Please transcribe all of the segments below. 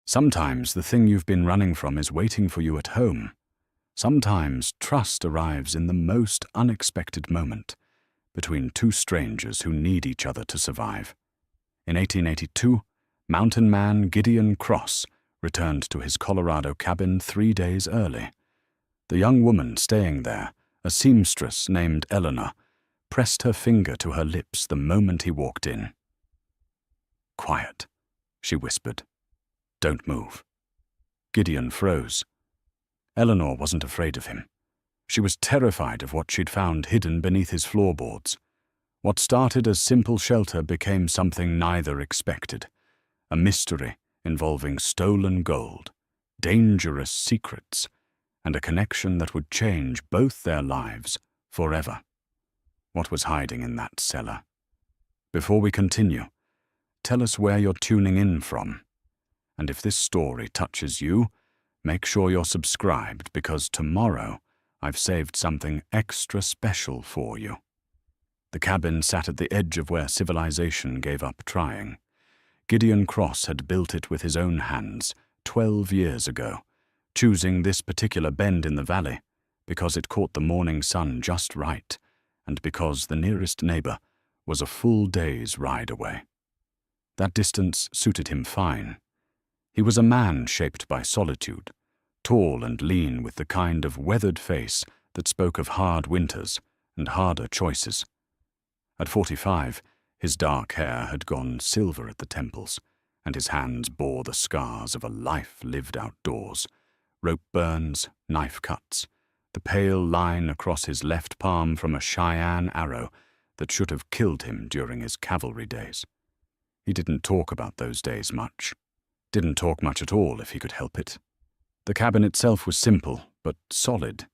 Sometimes the thing you've been running from is waiting for you at home. Sometimes trust arrives in the most unexpected moment, between two strangers who need each other to survive. In 1882, mountain man Gideon Cross returned to his Colorado cabin 3 days early. The young woman staying there, a seamstress named Eleanor, pressed her finger to her lips the moment he walked in. "Quiet," she whispered. "Don't move." Gideon froze. Eleanor wasn't afraid of him. She was terrified of what she'd found hidden beneath his floorboards. What started as simple shelter became something neither expected, a mystery involving stolen gold, dangerous secrets, and a connection that would change both their lives forever. What was hiding in that cellar? Before we continue, tell us where you're tuning in from. And if this story touches you, make sure you're subscribed, because tomorrow I've saved something extra special for you. The cabin sat at the edge of where civilization gave up trying. Gideon Cross had built it with his own hands 12 years ago, choosing this particular bend in the valley because it caught the morning sun just right, and because the nearest neighbor was a full day's ride away. That distance suited him fine. He was a man shaped by solitude, tall and lean, with the kind of weathered face that spoke of hard winters and harder choices. At 45, his dark hair had gone silver at the temples, and his hands bore the scars of a life lived outdoors: rope burns, knife cuts, the pale line across his left palm from a Cheyenne arrow that should have killed him during his cavalry days. He didn't talk about those days much. Didn't talk much at all if he could help it. The cabin itself was simple, but solid.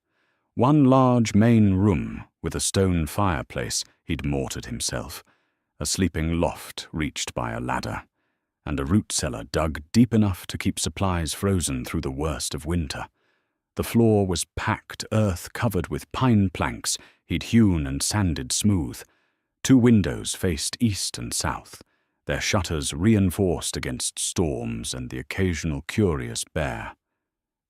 One large main room with a stone fireplace he'd mortared himself, a sleeping loft reached by a ladder, and a root cellar dug deep enough to keep supplies frozen through the worst of winter. The floor was packed earth covered with pine planks he'd hewn and sanded smooth. 2 windows faced east and south, their shutters reinforced against storms and the occasional curious bear.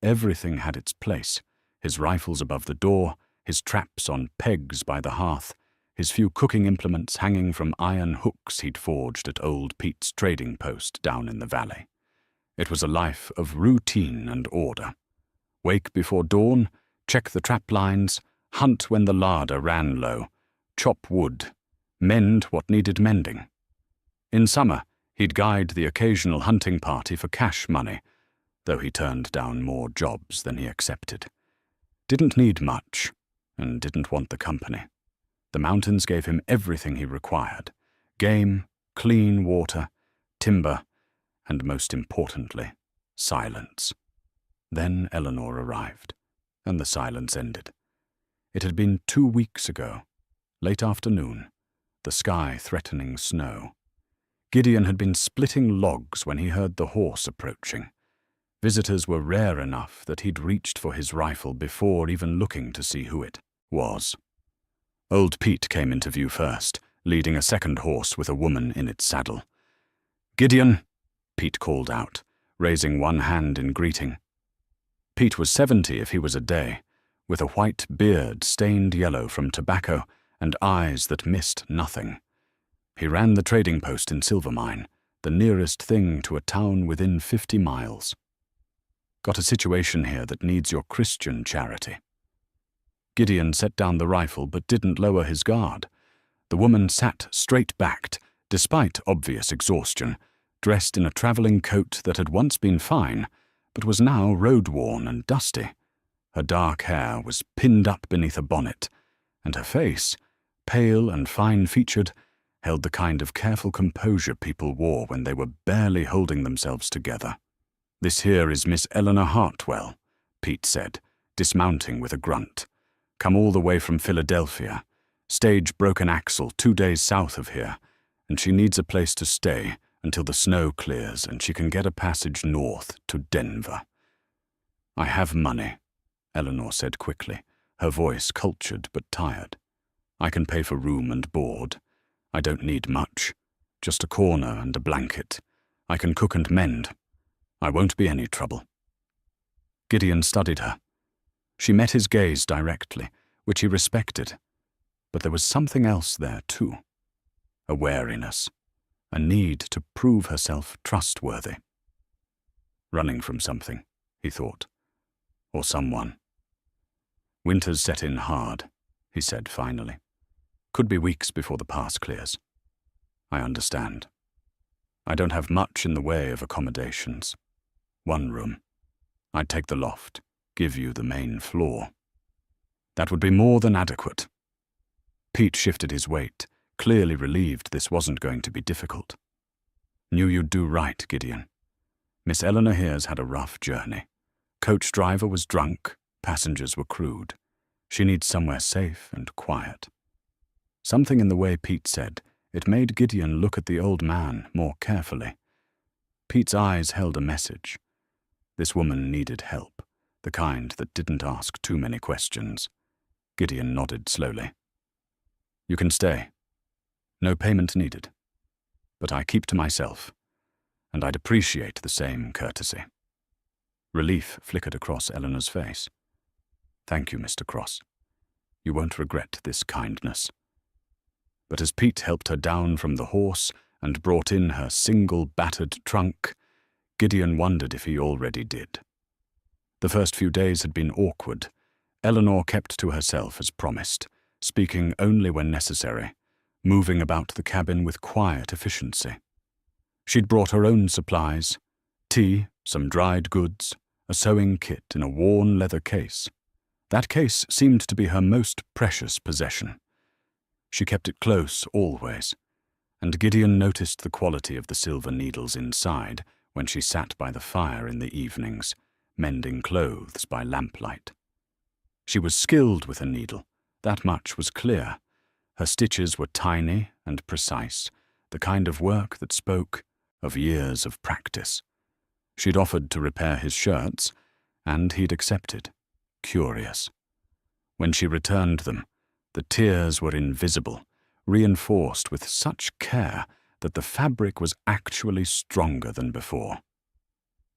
Everything had its place: his rifles above the door, his traps on pegs by the hearth, his few cooking implements hanging from iron hooks he'd forged at old Pete's trading post down in the valley. It was a life of routine and order. Wake before dawn, check the trap lines, hunt when the larder ran low, chop wood, mend what needed mending. In summer, he'd guide the occasional hunting party for cash money, though he turned down more jobs than he accepted. Didn't need much, and didn't want the company. The mountains gave him everything he required: game, clean water, timber, and most importantly, silence. Then Eleanor arrived, and the silence ended. It had been 2 weeks ago, late afternoon, the sky threatening snow. Gideon had been splitting logs when he heard the horse approaching. Visitors were rare enough that he'd reached for his rifle before even looking to see who it was. Old Pete came into view first, leading a second horse with a woman in its saddle. "Gideon," Pete called out, raising one hand in greeting. Pete was 70 if he was a day, with a white beard stained yellow from tobacco and eyes that missed nothing. He ran the trading post in Silvermine, the nearest thing to a town within 50 miles. "Got a situation here that needs your Christian charity." Gideon set down the rifle but didn't lower his guard. The woman sat straight-backed, despite obvious exhaustion, dressed in a traveling coat that had once been fine, but was now road-worn and dusty. Her dark hair was pinned up beneath a bonnet, and her face, pale and fine-featured, held the kind of careful composure people wore when they were barely holding themselves together. "This here is Miss Eleanor Hartwell," Pete said, dismounting with a grunt. "Come all the way from Philadelphia. Stage broken axle 2 days south of here, and she needs a place to stay until the snow clears and she can get a passage north to Denver." "I have money," Eleanor said quickly, her voice cultured but tired. "I can pay for room and board. I don't need much. Just a corner and a blanket. I can cook and mend. I won't be any trouble. Gideon studied her. She met his gaze directly, which he respected, but there was something else there too. A wariness, a need to prove herself trustworthy. Running from something, he thought, or someone. Winter's set in hard, he said finally. Could be weeks before the pass clears. I understand. I don't have much in the way of accommodations. 1 room. I'd take the loft, give you the main floor. That would be more than adequate. Pete shifted his weight, clearly relieved this wasn't going to be difficult. Knew you'd do right, Gideon. Miss Eleanor here's had a rough journey. Coach driver was drunk, passengers were crude. She needs somewhere safe and quiet. Something in the way Pete said, it made Gideon look at the old man more carefully. Pete's eyes held a message. This woman needed help, the kind that didn't ask too many questions. Gideon nodded slowly. You can stay. No payment needed. But I keep to myself, and I'd appreciate the same courtesy. Relief flickered across Eleanor's face. Thank you, Mr. Cross. You won't regret this kindness. But as Pete helped her down from the horse and brought in her single battered trunk, Gideon wondered if he already did. The first few days had been awkward. Eleanor kept to herself as promised, speaking only when necessary, moving about the cabin with quiet efficiency. She'd brought her own supplies, tea, some dried goods, a sewing kit in a worn leather case. That case seemed to be her most precious possession. She kept it close always, and Gideon noticed the quality of the silver needles inside when she sat by the fire in the evenings, mending clothes by lamplight. She was skilled with a needle, that much was clear. Her stitches were tiny and precise, the kind of work that spoke of years of practice. She'd offered to repair his shirts, and he'd accepted, curious. When she returned them, the tears were invisible, reinforced with such care that the fabric was actually stronger than before.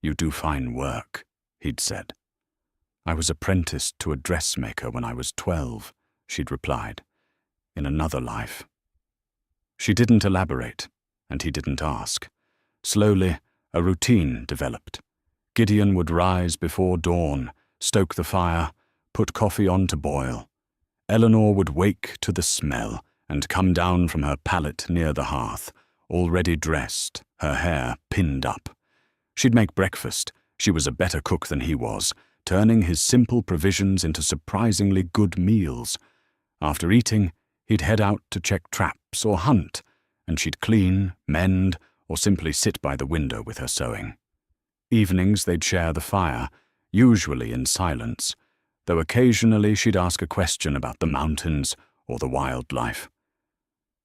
You do fine work, he'd said. I was apprenticed to a dressmaker when I was 12, she'd replied, in another life. She didn't elaborate, and he didn't ask. Slowly, a routine developed. Gideon would rise before dawn, stoke the fire, put coffee on to boil. Eleanor would wake to the smell and come down from her pallet near the hearth, already dressed, her hair pinned up. She'd make breakfast. She was a better cook than he was, turning his simple provisions into surprisingly good meals. After eating, he'd head out to check traps or hunt, and she'd clean, mend, or simply sit by the window with her sewing. Evenings they'd share the fire, usually in silence, though occasionally she'd ask a question about the mountains or the wildlife.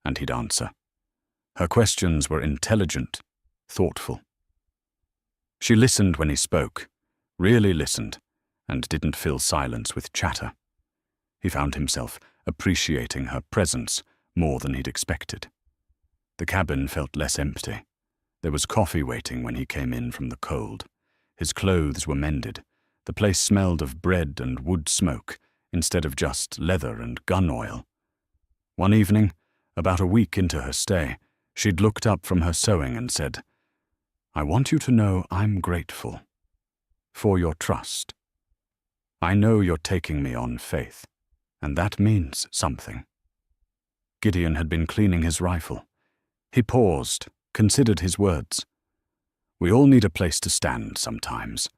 And he'd answer. Her questions were intelligent, thoughtful. She listened when he spoke, really listened, and didn't fill silence with chatter. He found himself appreciating her presence more than he'd expected. The cabin felt less empty. There was coffee waiting when he came in from the cold. His clothes were mended. The place smelled of bread and wood smoke instead of just leather and gun oil. One evening, about a week into her stay, she'd looked up from her sewing and said, I want you to know I'm grateful for your trust. I know you're taking me on faith, and that means something. Gideon had been cleaning his rifle. He paused, considered his words. We all need a place to stand sometimes,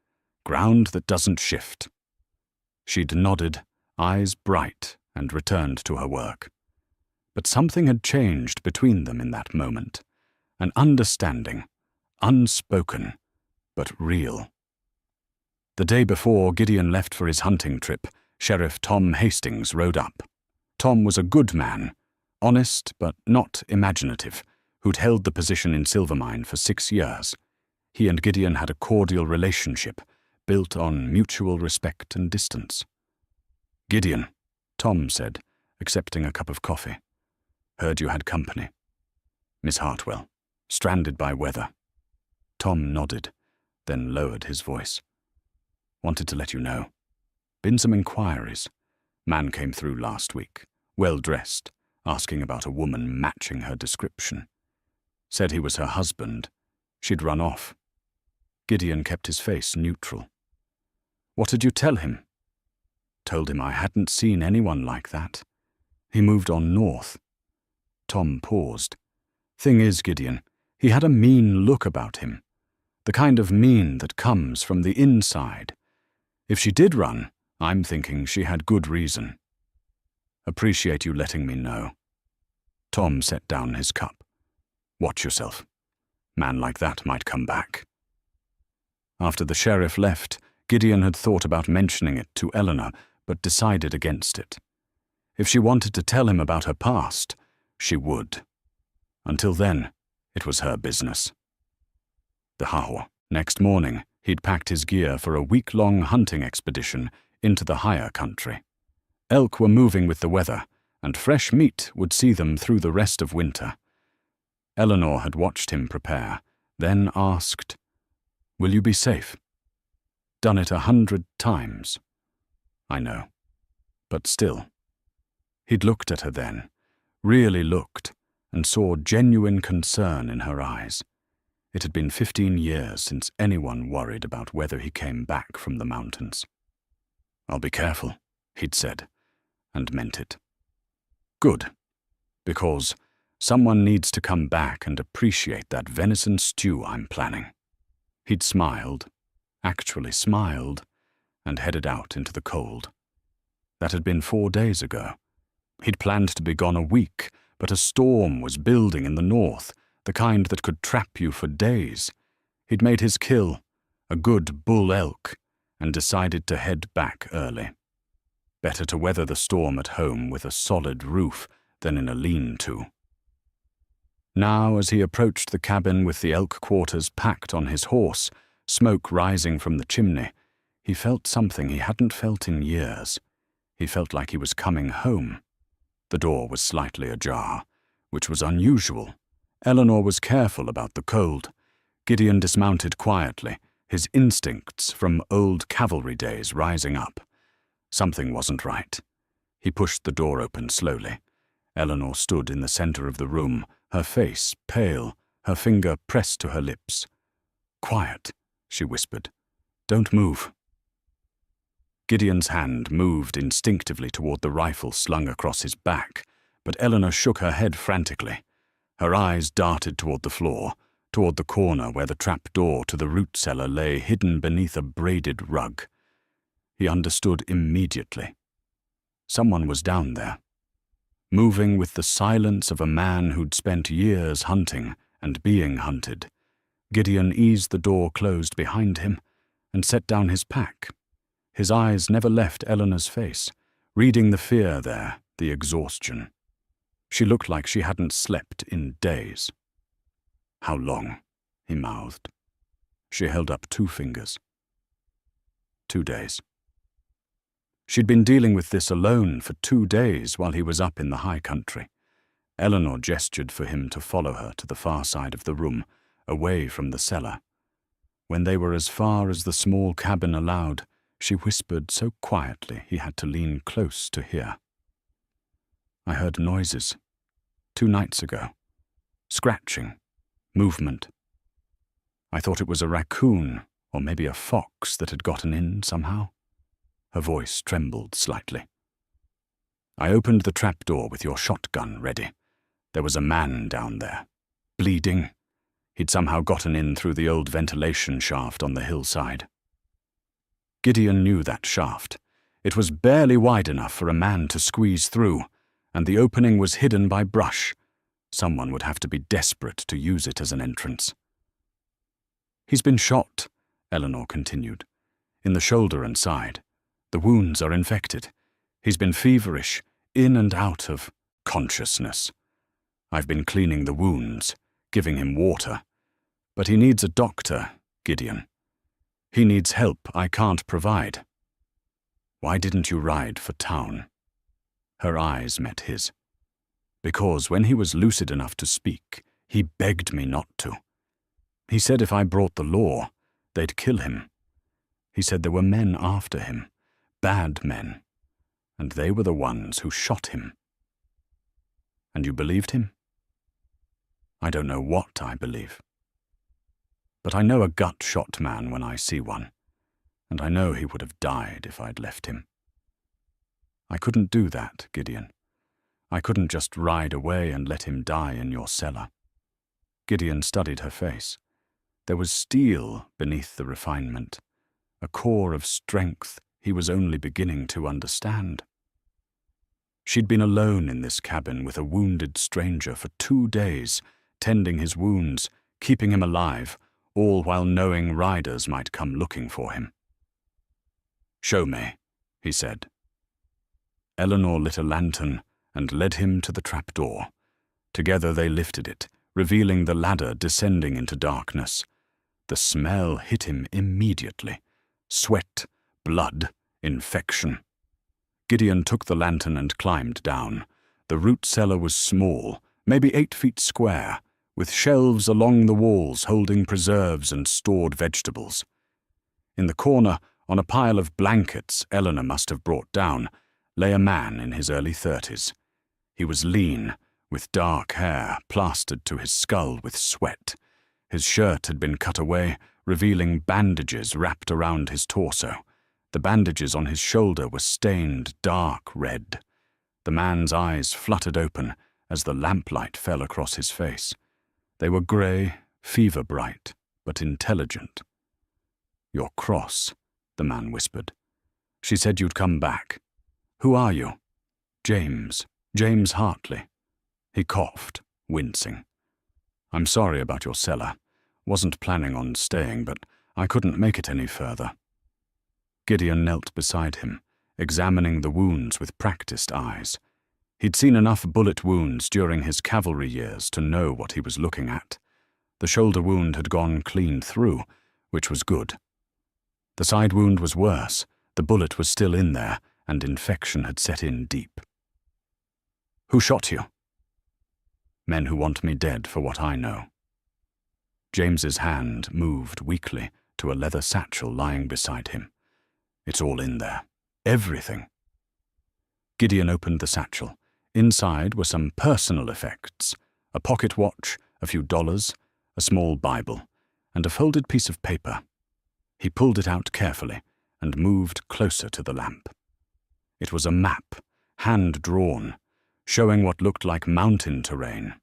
ground that doesn't shift. She'd nodded, eyes bright, and returned to her work. But something had changed between them in that moment, an understanding, unspoken, but real. The day before Gideon left for his hunting trip, Sheriff Tom Hastings rode up. Tom was a good man, honest but not imaginative, who'd held the position in Silvermine for 6 years. He and Gideon had a cordial relationship, built on mutual respect and distance. Gideon, Tom said, accepting a cup of coffee. Heard you had company. Miss Hartwell, stranded by weather. Tom nodded. then lowered his voice. Wanted to let you know. Been some inquiries. Man came through last week, well-dressed, asking about a woman matching her description. Said he was her husband. She'd run off. Gideon kept his face neutral. What did you tell him? Told him I hadn't seen anyone like that. He moved on north. Tom paused. Thing is, Gideon, he had a mean look about him. The kind of mean that comes from the inside. If she did run, I'm thinking she had good reason. Appreciate you letting me know. Tom set down his cup. Watch yourself. Man like that might come back. After the sheriff left, Gideon had thought about mentioning it to Eleanor, but decided against it. If she wanted to tell him about her past, she would. Until then, it was her business. The Haho. Next morning, he'd packed his gear for a week-long hunting expedition into the higher country. Elk were moving with the weather, and fresh meat would see them through the rest of winter. Eleanor had watched him prepare, then asked, "Will you be safe?" Done it 100 times. I know. But still. He'd looked at her then, really looked, and saw genuine concern in her eyes. It had been 15 years since anyone worried about whether he came back from the mountains. I'll be careful, he'd said, and meant it. Good, because someone needs to come back and appreciate that venison stew I'm planning. He'd smiled, actually smiled, and headed out into the cold. That had been 4 days ago. He'd planned to be gone a week, but a storm was building in the north, the kind that could trap you for days. He'd made his kill, a good bull elk, and decided to head back early. Better to weather the storm at home with a solid roof than in a lean-to. Now, as he approached the cabin with the elk quarters packed on his horse, smoke rising from the chimney, he felt something he hadn't felt in years. He felt like he was coming home. The door was slightly ajar, which was unusual. Eleanor was careful about the cold. Gideon dismounted quietly, his instincts from old cavalry days rising up. Something wasn't right. He pushed the door open slowly. Eleanor stood in the center of the room, her face pale, her finger pressed to her lips. "Quiet," she whispered. "Don't move." Gideon's hand moved instinctively toward the rifle slung across his back, but Eleanor shook her head frantically. Her eyes darted toward the floor, toward the corner where the trap door to the root cellar lay hidden beneath a braided rug. He understood immediately. Someone was down there, moving with the silence of a man who'd spent years hunting and being hunted. Gideon eased the door closed behind him and set down his pack. His eyes never left Eleanor's face, reading the fear there, the exhaustion. She looked like she hadn't slept in days. "How long?" he mouthed. She held up 2 fingers. 2 days. She'd been dealing with this alone for 2 days while he was up in the high country. Eleanor gestured for him to follow her to the far side of the room, away from the cellar. When they were as far as the small cabin allowed, she whispered so quietly he had to lean close to hear. "I heard noises 2 nights ago. Scratching, movement. I thought it was a raccoon or maybe a fox that had gotten in somehow." Her voice trembled slightly. "I opened the trapdoor with your shotgun ready. There was a man down there, bleeding. He'd somehow gotten in through the old ventilation shaft on the hillside." Gideon knew that shaft. It was barely wide enough for a man to squeeze through, and the opening was hidden by brush. Someone would have to be desperate to use it as an entrance. "He's been shot," Eleanor continued, "in the shoulder and side. The wounds are infected. He's been feverish, in and out of consciousness. I've been cleaning the wounds, giving him water. But he needs a doctor, Gideon. He needs help I can't provide. Why didn't you ride for town?" Her eyes met his. "Because when he was lucid enough to speak, he begged me not to. He said if I brought the law, They'd kill him. He said there were men after him, bad men, and they were the ones who shot him. And you believed him? I don't know what I believe. But I know a gut-shot man when I see one, and I know he would have died if I'd left him. I couldn't do that, Gideon. I couldn't just ride away and let him die in your cellar. Gideon studied her face. There was steel beneath the refinement, a core of strength he was only beginning to understand. She'd been alone in this cabin with a wounded stranger for 2 days, tending his wounds, keeping him alive, all while knowing riders might come looking for him. "Show me," he said. Eleanor lit a lantern and led him to the trapdoor. Together they lifted it, revealing the ladder descending into darkness. The smell hit him immediately. Sweat, blood, infection. Gideon took the lantern and climbed down. The root cellar was small, maybe 8 feet square, with shelves along the walls holding preserves and stored vegetables. In the corner, on a pile of blankets Eleanor must have brought down, lay a man in his early 30s. He was lean, with dark hair plastered to his skull with sweat. His shirt had been cut away, revealing bandages wrapped around his torso. The bandages on his shoulder were stained dark red. The man's eyes fluttered open as the lamplight fell across his face. They were grey, fever-bright, but intelligent. "You're cross," the man whispered. "She said you'd come back. Who are you?" James Hartley." He coughed, wincing. "I'm sorry about your cellar. Wasn't planning on staying, but I couldn't make it any further." Gideon knelt beside him, examining the wounds with practiced eyes. He'd seen enough bullet wounds during his cavalry years to know what he was looking at. The shoulder wound had gone clean through, which was good. The side wound was worse. The bullet was still in there, and infection had set in deep. "Who shot you?" "Men who want me dead for what I know." James's hand moved weakly to a leather satchel lying beside him. "It's all in there. Everything." Gideon opened the satchel. Inside were some personal effects, a pocket watch, a few dollars, a small Bible, and a folded piece of paper. He pulled it out carefully and moved closer to the lamp. It was a map, hand-drawn, showing what looked like mountain terrain.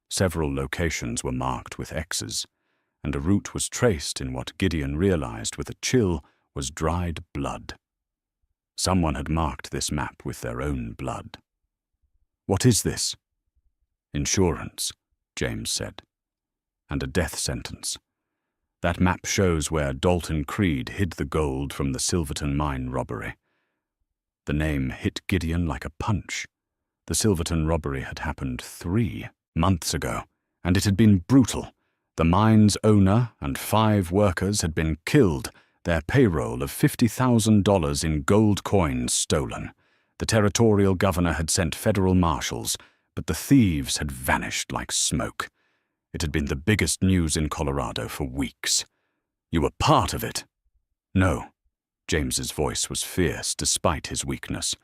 Several locations were marked with X's, and a route was traced in what Gideon realized with a chill was dried blood. Someone had marked this map with their own blood. "What is this?" "Insurance," James said. "And a death sentence. That map shows where Dalton Creed hid the gold from the Silverton mine robbery." The name hit Gideon like a punch. The Silverton robbery had happened 3 months ago, and it had been brutal. The mine's owner and 5 workers had been killed, their payroll of $50,000 in gold coins stolen. The territorial governor had sent federal marshals, but the thieves had vanished like smoke. It had been the biggest news in Colorado for weeks. "You were part of it." "No." James's voice was fierce despite his weakness.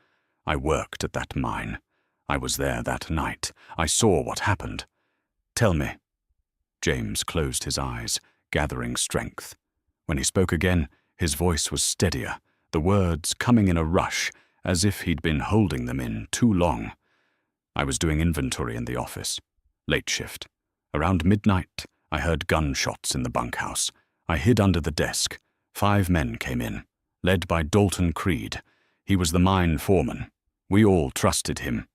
"I worked at that mine. I was there that night. I saw what happened. Tell me." James closed his eyes, gathering strength. When he spoke again, his voice was steadier, the words coming in a rush, as if he'd been holding them in too long. "I was doing inventory in the office. Late shift. Around midnight, I heard gunshots in the bunkhouse. I hid under the desk. 5 men came in, led by Dalton Creed. He was the mine foreman. We all trusted him.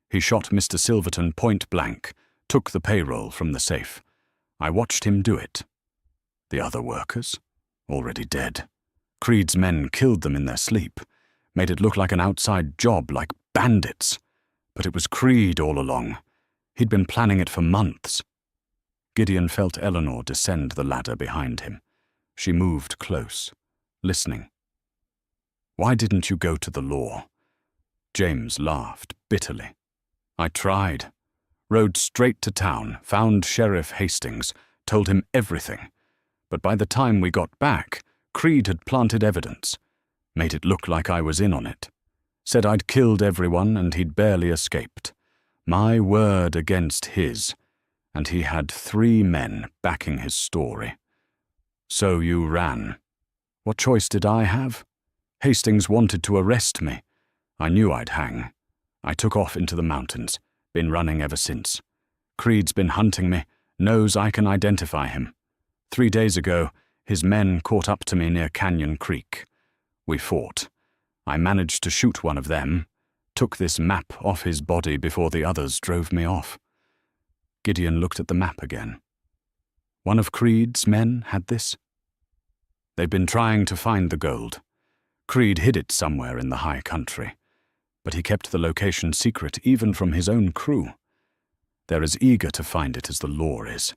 He shot Mr. Silverton point blank, took the payroll from the safe. I watched him do it. The other workers? Already dead. Creed's men killed them in their sleep, made it look like an outside job, like bandits. But it was Creed all along. He'd been planning it for months." Gideon felt Eleanor descend the ladder behind him. She moved close, listening. "Why didn't you go to the law?" James laughed bitterly. "I tried. Rode straight to town, found Sheriff Hastings, told him everything. But by the time we got back, Creed had planted evidence, made it look like I was in on it, said I'd killed everyone and he'd barely escaped. My word against his, and he had 3 men backing his story. So you ran. What choice did I have? Hastings wanted to arrest me. I knew I'd hang. I took off into the mountains, been running ever since. Creed's been hunting me, knows I can identify him. 3 days ago, his men caught up to me near Canyon Creek. We fought. I managed to shoot one of them, took this map off his body before the others drove me off. Gideon looked at the map again. One of Creed's men had this? They'd been trying to find the gold. Creed hid it somewhere in the high country, but he kept the location secret even from his own crew. They're as eager to find it as the law is.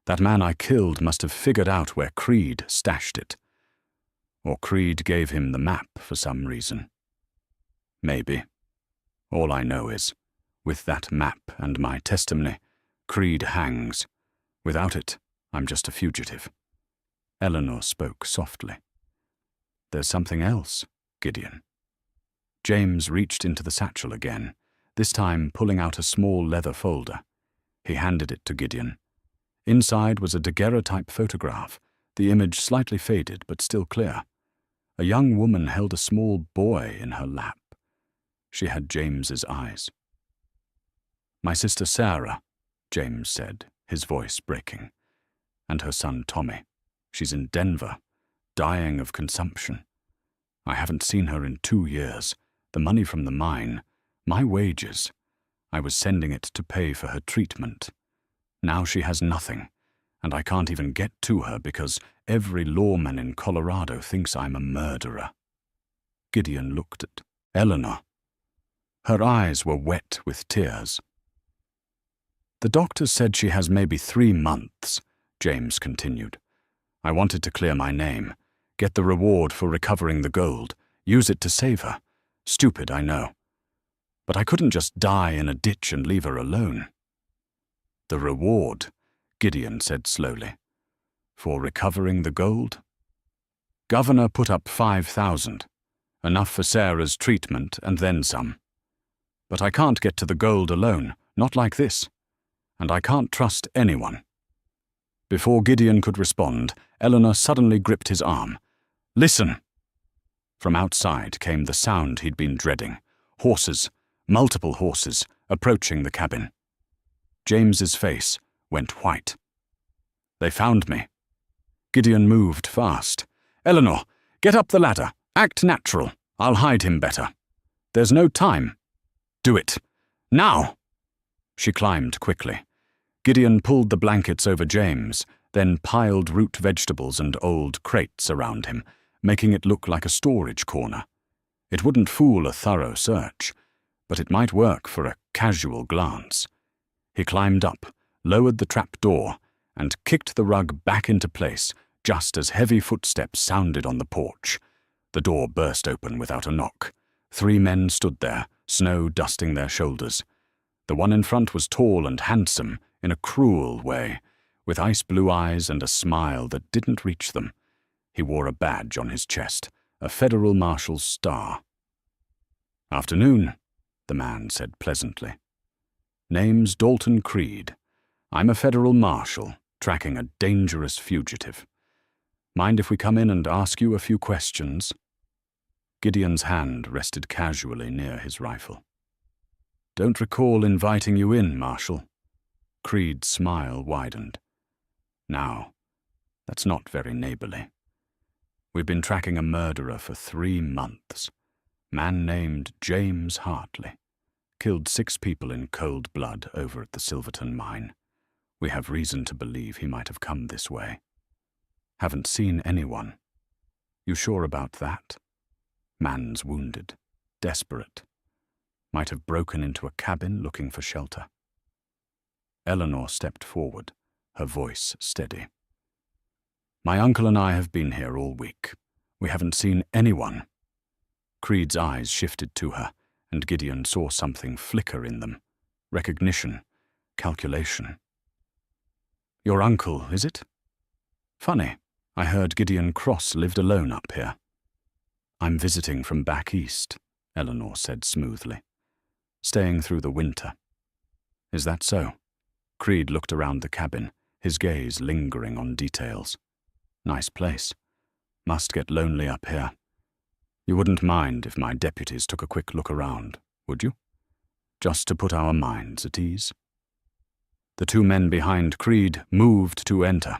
That man I killed must have figured out where Creed stashed it. Or Creed gave him the map for some reason. Maybe. All I know is, with that map and my testimony, Creed hangs. Without it, I'm just a fugitive. Eleanor spoke softly. There's something else, Gideon. James reached into the satchel again, this time pulling out a small leather folder. He handed it to Gideon. Inside was a daguerreotype photograph, the image slightly faded but still clear. A young woman held a small boy in her lap. She had James's eyes. My sister Sarah, James said, his voice breaking. And her son Tommy. She's in Denver, dying of consumption. I haven't seen her in 2 years. The money from the mine, my wages. I was sending it to pay for her treatment. Now she has nothing, and I can't even get to her because every lawman in Colorado thinks I'm a murderer. Gideon looked at Eleanor. Her eyes were wet with tears. The doctor said she has maybe 3 months, James continued. I wanted to clear my name, get the reward for recovering the gold, use it to save her. Stupid, I know. But I couldn't just die in a ditch and leave her alone. The reward, Gideon said slowly. For recovering the gold? Governor put up 5,000, enough for Sarah's treatment and then some. But I can't get to the gold alone, not like this. And I can't trust anyone. Before Gideon could respond, Eleanor suddenly gripped his arm. Listen! From outside came the sound he'd been dreading. Horses, multiple horses, approaching the cabin. James's face went white. They found me. Gideon moved fast. Eleanor, get up the ladder. Act natural. I'll hide him better. There's no time. Do it. Now! She climbed quickly. Gideon pulled the blankets over James, then piled root vegetables and old crates around him, making it look like a storage corner. It wouldn't fool a thorough search, but it might work for a casual glance. He climbed up, lowered the trap door, and kicked the rug back into place just as heavy footsteps sounded on the porch. The door burst open without a knock. 3 men stood there, snow dusting their shoulders. The one in front was tall and handsome, in a cruel way, with ice-blue eyes and a smile that didn't reach them. He wore a badge on his chest, a federal marshal's star. Afternoon, the man said pleasantly. Name's Dalton Creed. I'm a federal marshal, tracking a dangerous fugitive. Mind if we come in and ask you a few questions? Gideon's hand rested casually near his rifle. Don't recall inviting you in, Marshal. Creed's smile widened. Now, that's not very neighborly. We've been tracking a murderer for 3 months. Man named James Hartley. Killed 6 people in cold blood over at the Silverton mine. We have reason to believe he might have come this way. Haven't seen anyone. You sure about that? Man's wounded, desperate. Might have broken into a cabin looking for shelter. Eleanor stepped forward, her voice steady. My uncle and I have been here all week. We haven't seen anyone. Creed's eyes shifted to her, and Gideon saw something flicker in them. Recognition, calculation. Your uncle, is it? Funny, I heard Gideon Cross lived alone up here. I'm visiting from back east, Eleanor said smoothly. Staying through the winter. Is that so? Creed looked around the cabin, his gaze lingering on details. Nice place. Must get lonely up here. You wouldn't mind if my deputies took a quick look around, would you? Just to put our minds at ease. The two men behind Creed moved to enter.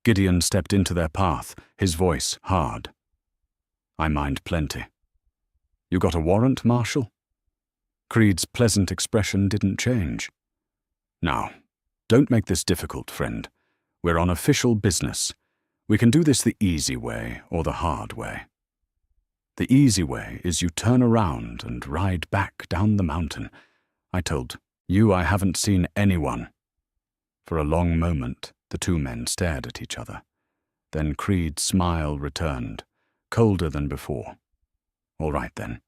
Gideon stepped into their path, his voice hard. I mind plenty. You got a warrant, Marshal? Creed's pleasant expression didn't change. Now, don't make this difficult, friend. We're on official business. We can do this the easy way or the hard way. The easy way is you turn around and ride back down the mountain. I told you I haven't seen anyone. For a long moment, the two men stared at each other. Then Creed's smile returned, colder than before. All right then.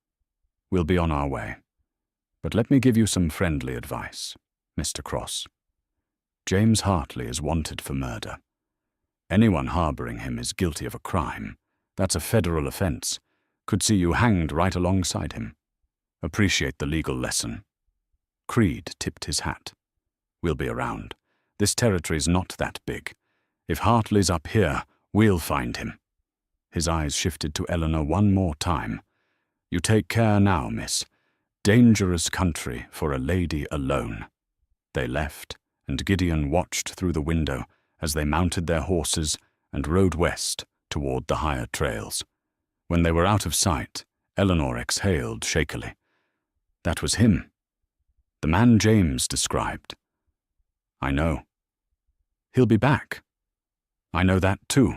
We'll be on our way. But let me give you some friendly advice, Mr. Cross. James Hartley is wanted for murder. Anyone harboring him is guilty of a crime. That's a federal offense. Could see you hanged right alongside him. Appreciate the legal lesson. Creed tipped his hat. We'll be around. This territory's not that big. If Hartley's up here, we'll find him. His eyes shifted to Eleanor one more time. You take care now, miss. Dangerous country for a lady alone. They left, and Gideon watched through the window as they mounted their horses and rode west toward the higher trails. When they were out of sight, Eleanor exhaled shakily. That was him. The man James described. I know. He'll be back. I know that too.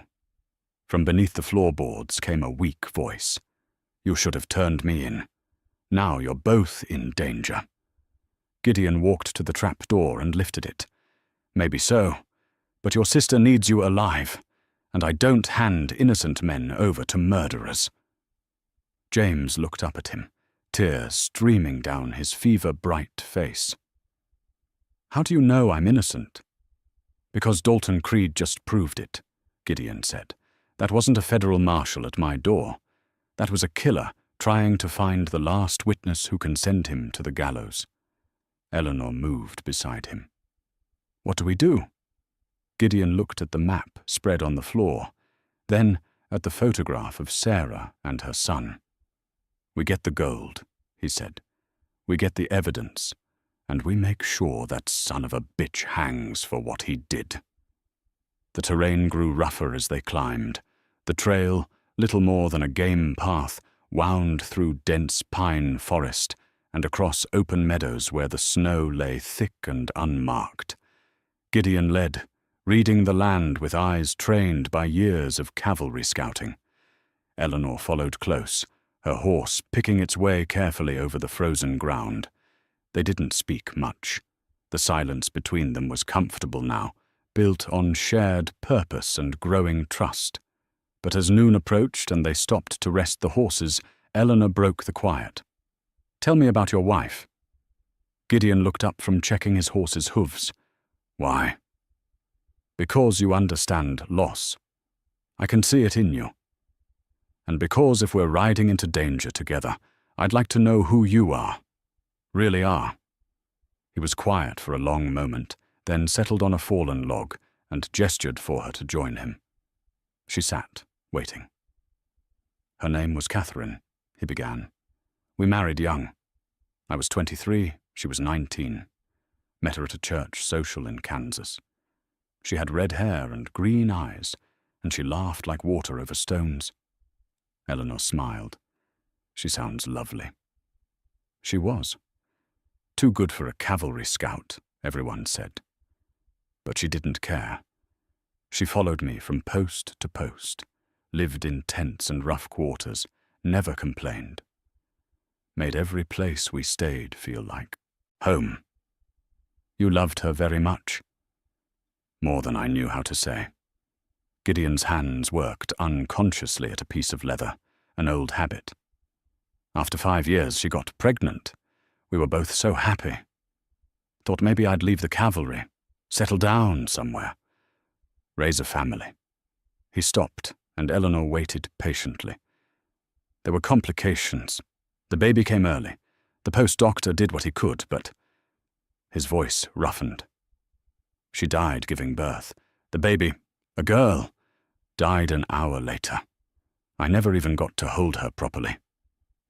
From beneath the floorboards came a weak voice. You should have turned me in. Now you're both in danger. Gideon walked to the trap door and lifted it. Maybe so, but your sister needs you alive, and I don't hand innocent men over to murderers. James looked up at him, tears streaming down his fever-bright face. How do you know I'm innocent? Because Dalton Creed just proved it, Gideon said. That wasn't a federal marshal at my door. That was a killer trying to find the last witness who can send him to the gallows. Eleanor moved beside him. What do we do? Gideon looked at the map spread on the floor, then at the photograph of Sarah and her son. We get the gold, he said. We get the evidence, and we make sure that son of a bitch hangs for what he did. The terrain grew rougher as they climbed. The trail, little more than a game path, wound through dense pine forest and across open meadows where the snow lay thick and unmarked. Gideon led, reading the land with eyes trained by years of cavalry scouting. Eleanor followed close, her horse picking its way carefully over the frozen ground. They didn't speak much. The silence between them was comfortable now, built on shared purpose and growing trust. But as noon approached and they stopped to rest the horses, Eleanor broke the quiet. Tell me about your wife. Gideon looked up from checking his horse's hooves. Why? Because you understand loss. I can see it in you. And because if we're riding into danger together, I'd like to know who you are. Really are. He was quiet for a long moment, then settled on a fallen log and gestured for her to join him. She sat, waiting. Her name was Catherine, he began. We married young. I was 23, she was 19. Met her at a church social in Kansas. She had red hair and green eyes, and she laughed like water over stones. Eleanor smiled. She sounds lovely. She was. Too good for a cavalry scout, everyone said. But she didn't care. She followed me from post to post, lived in tents and rough quarters, never complained. Made every place we stayed feel like home. You loved her very much. More than I knew how to say. Gideon's hands worked unconsciously at a piece of leather, an old habit. After 5 years, she got pregnant. We were both so happy. Thought maybe I'd leave the cavalry, settle down somewhere, raise a family. He stopped, and Eleanor waited patiently. There were complications. The baby came early. The post-doctor did what he could, but... His voice roughened. She died giving birth. The baby, a girl, died an hour later. I never even got to hold her properly.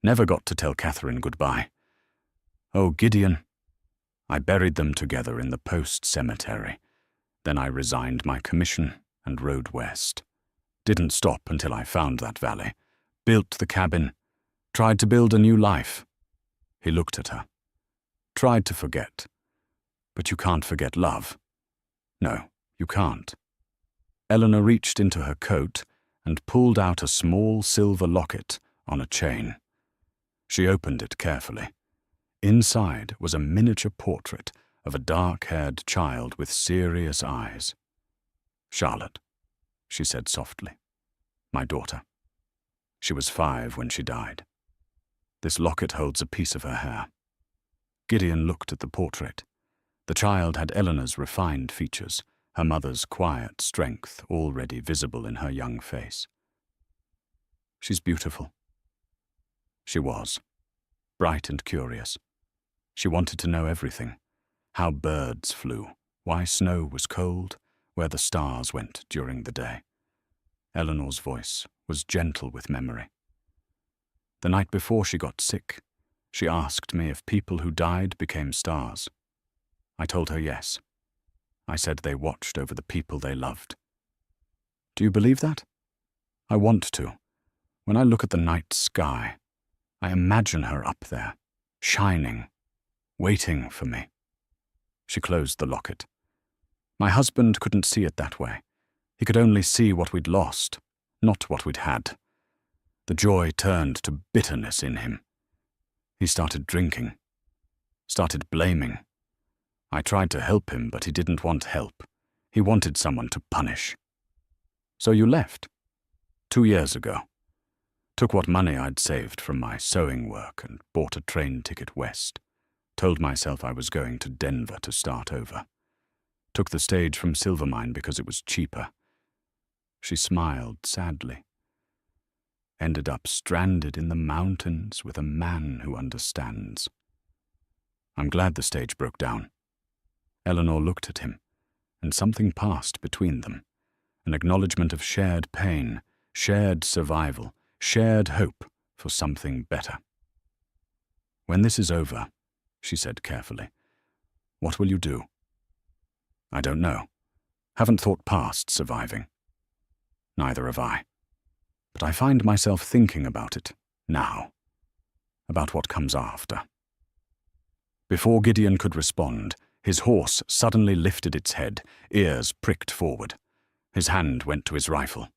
Never got to tell Catherine goodbye. Oh, Gideon. I buried them together in the post cemetery. Then I resigned my commission and rode west. Didn't stop until I found that valley. Built the cabin. Tried to build a new life. He looked at her. Tried to forget. But you can't forget love. No, you can't. Eleanor reached into her coat and pulled out a small silver locket on a chain. She opened it carefully. Inside was a miniature portrait of a dark-haired child with serious eyes. Charlotte, she said softly. My daughter. She was 5 when she died. This locket holds a piece of her hair. Gideon looked at the portrait. The child had Eleanor's refined features, her mother's quiet strength already visible in her young face. She's beautiful. She was, bright and curious. She wanted to know everything, how birds flew, why snow was cold, where the stars went during the day. Eleanor's voice was gentle with memory. The night before she got sick, she asked me if people who died became stars. I told her yes. I said they watched over the people they loved. Do you believe that? I want to. When I look at the night sky, I imagine her up there, shining, waiting for me. She closed the locket. My husband couldn't see it that way. He could only see what we'd lost, not what we'd had. The joy turned to bitterness in him. He started drinking, started blaming. I tried to help him, but he didn't want help. He wanted someone to punish. So you left? 2 years ago. Took what money I'd saved from my sewing work and bought a train ticket west. Told myself I was going to Denver to start over. Took the stage from Silvermine because it was cheaper. She smiled sadly. Ended up stranded in the mountains with a man who understands. I'm glad the stage broke down. Eleanor looked at him, and something passed between them. An acknowledgement of shared pain, shared survival, shared hope for something better. When this is over, she said carefully, what will you do? I don't know. Haven't thought past surviving. Neither have I. But I find myself thinking about it now, about what comes after. Before Gideon could respond, his horse suddenly lifted its head, ears pricked forward. His hand went to his rifle.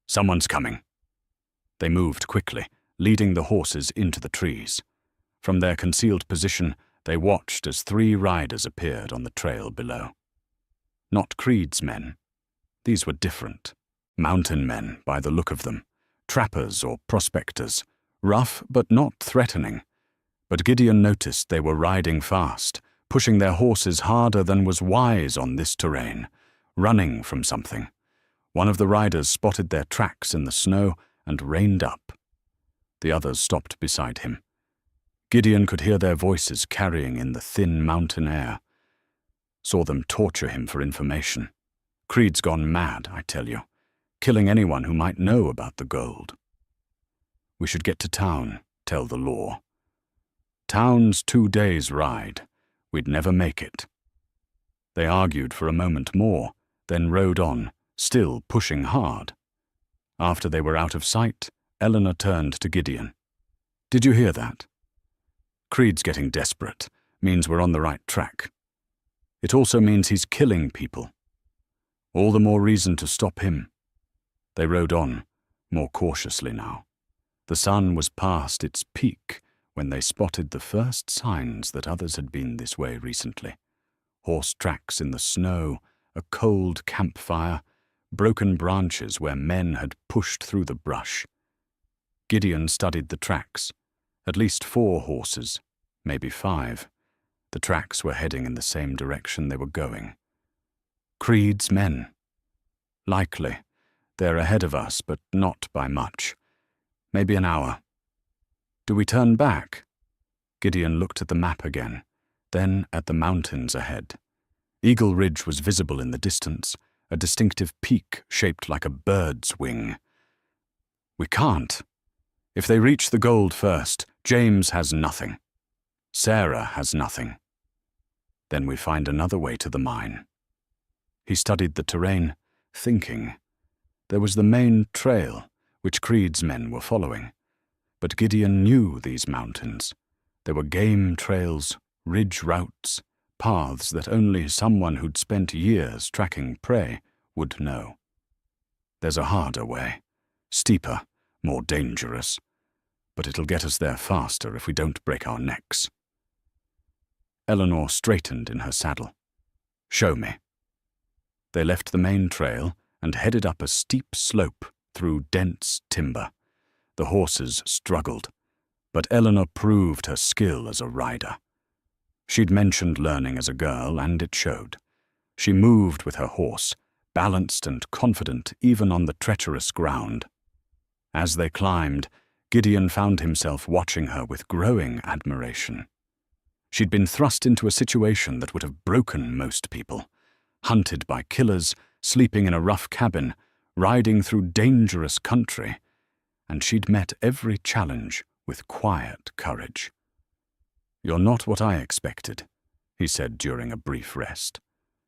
Someone's coming. They moved quickly, leading the horses into the trees. From their concealed position, they watched as 3 riders appeared on the trail below. Not Creed's men. These were different. Mountain men, by the look of them. Trappers or prospectors. Rough, but not threatening. But Gideon noticed they were riding fast, pushing their horses harder than was wise on this terrain, running from something. One of the riders spotted their tracks in the snow and reined up. The others stopped beside him. Gideon could hear their voices carrying in the thin mountain air. Saw them torture him for information. Creed's gone mad, I tell you, killing anyone who might know about the gold. We should get to town, tell the law. Town's 2 days' ride. We'd never make it. They argued for a moment more, then rode on, still pushing hard. After they were out of sight, Eleanor turned to Gideon. Did you hear that? Creed's getting desperate. Means we're on the right track. It also means he's killing people. All the more reason to stop him. They rode on, more cautiously now. The sun was past its peak when they spotted the first signs that others had been this way recently. Horse tracks in the snow, a cold campfire, broken branches where men had pushed through the brush. Gideon studied the tracks. At least 4 horses, maybe 5. The tracks were heading in the same direction they were going. Creed's men. Likely. They're ahead of us, but not by much. Maybe an hour. Do we turn back? Gideon looked at the map again, then at the mountains ahead. Eagle Ridge was visible in the distance, a distinctive peak shaped like a bird's wing. We can't. If they reach the gold first, James has nothing. Sarah has nothing. Then we find another way to the mine. He studied the terrain, thinking. There was the main trail, which Creed's men were following. But Gideon knew these mountains. There were game trails, ridge routes, paths that only someone who'd spent years tracking prey would know. There's a harder way, steeper, more dangerous, but it'll get us there faster if we don't break our necks. Eleanor straightened in her saddle. Show me. They left the main trail and headed up a steep slope through dense timber. The horses struggled, but Eleanor proved her skill as a rider. She'd mentioned learning as a girl, and it showed. She moved with her horse, balanced and confident even on the treacherous ground. As they climbed, Gideon found himself watching her with growing admiration. She'd been thrust into a situation that would have broken most people. Hunted by killers, sleeping in a rough cabin, riding through dangerous country, and she'd met every challenge with quiet courage. You're not what I expected, he said during a brief rest.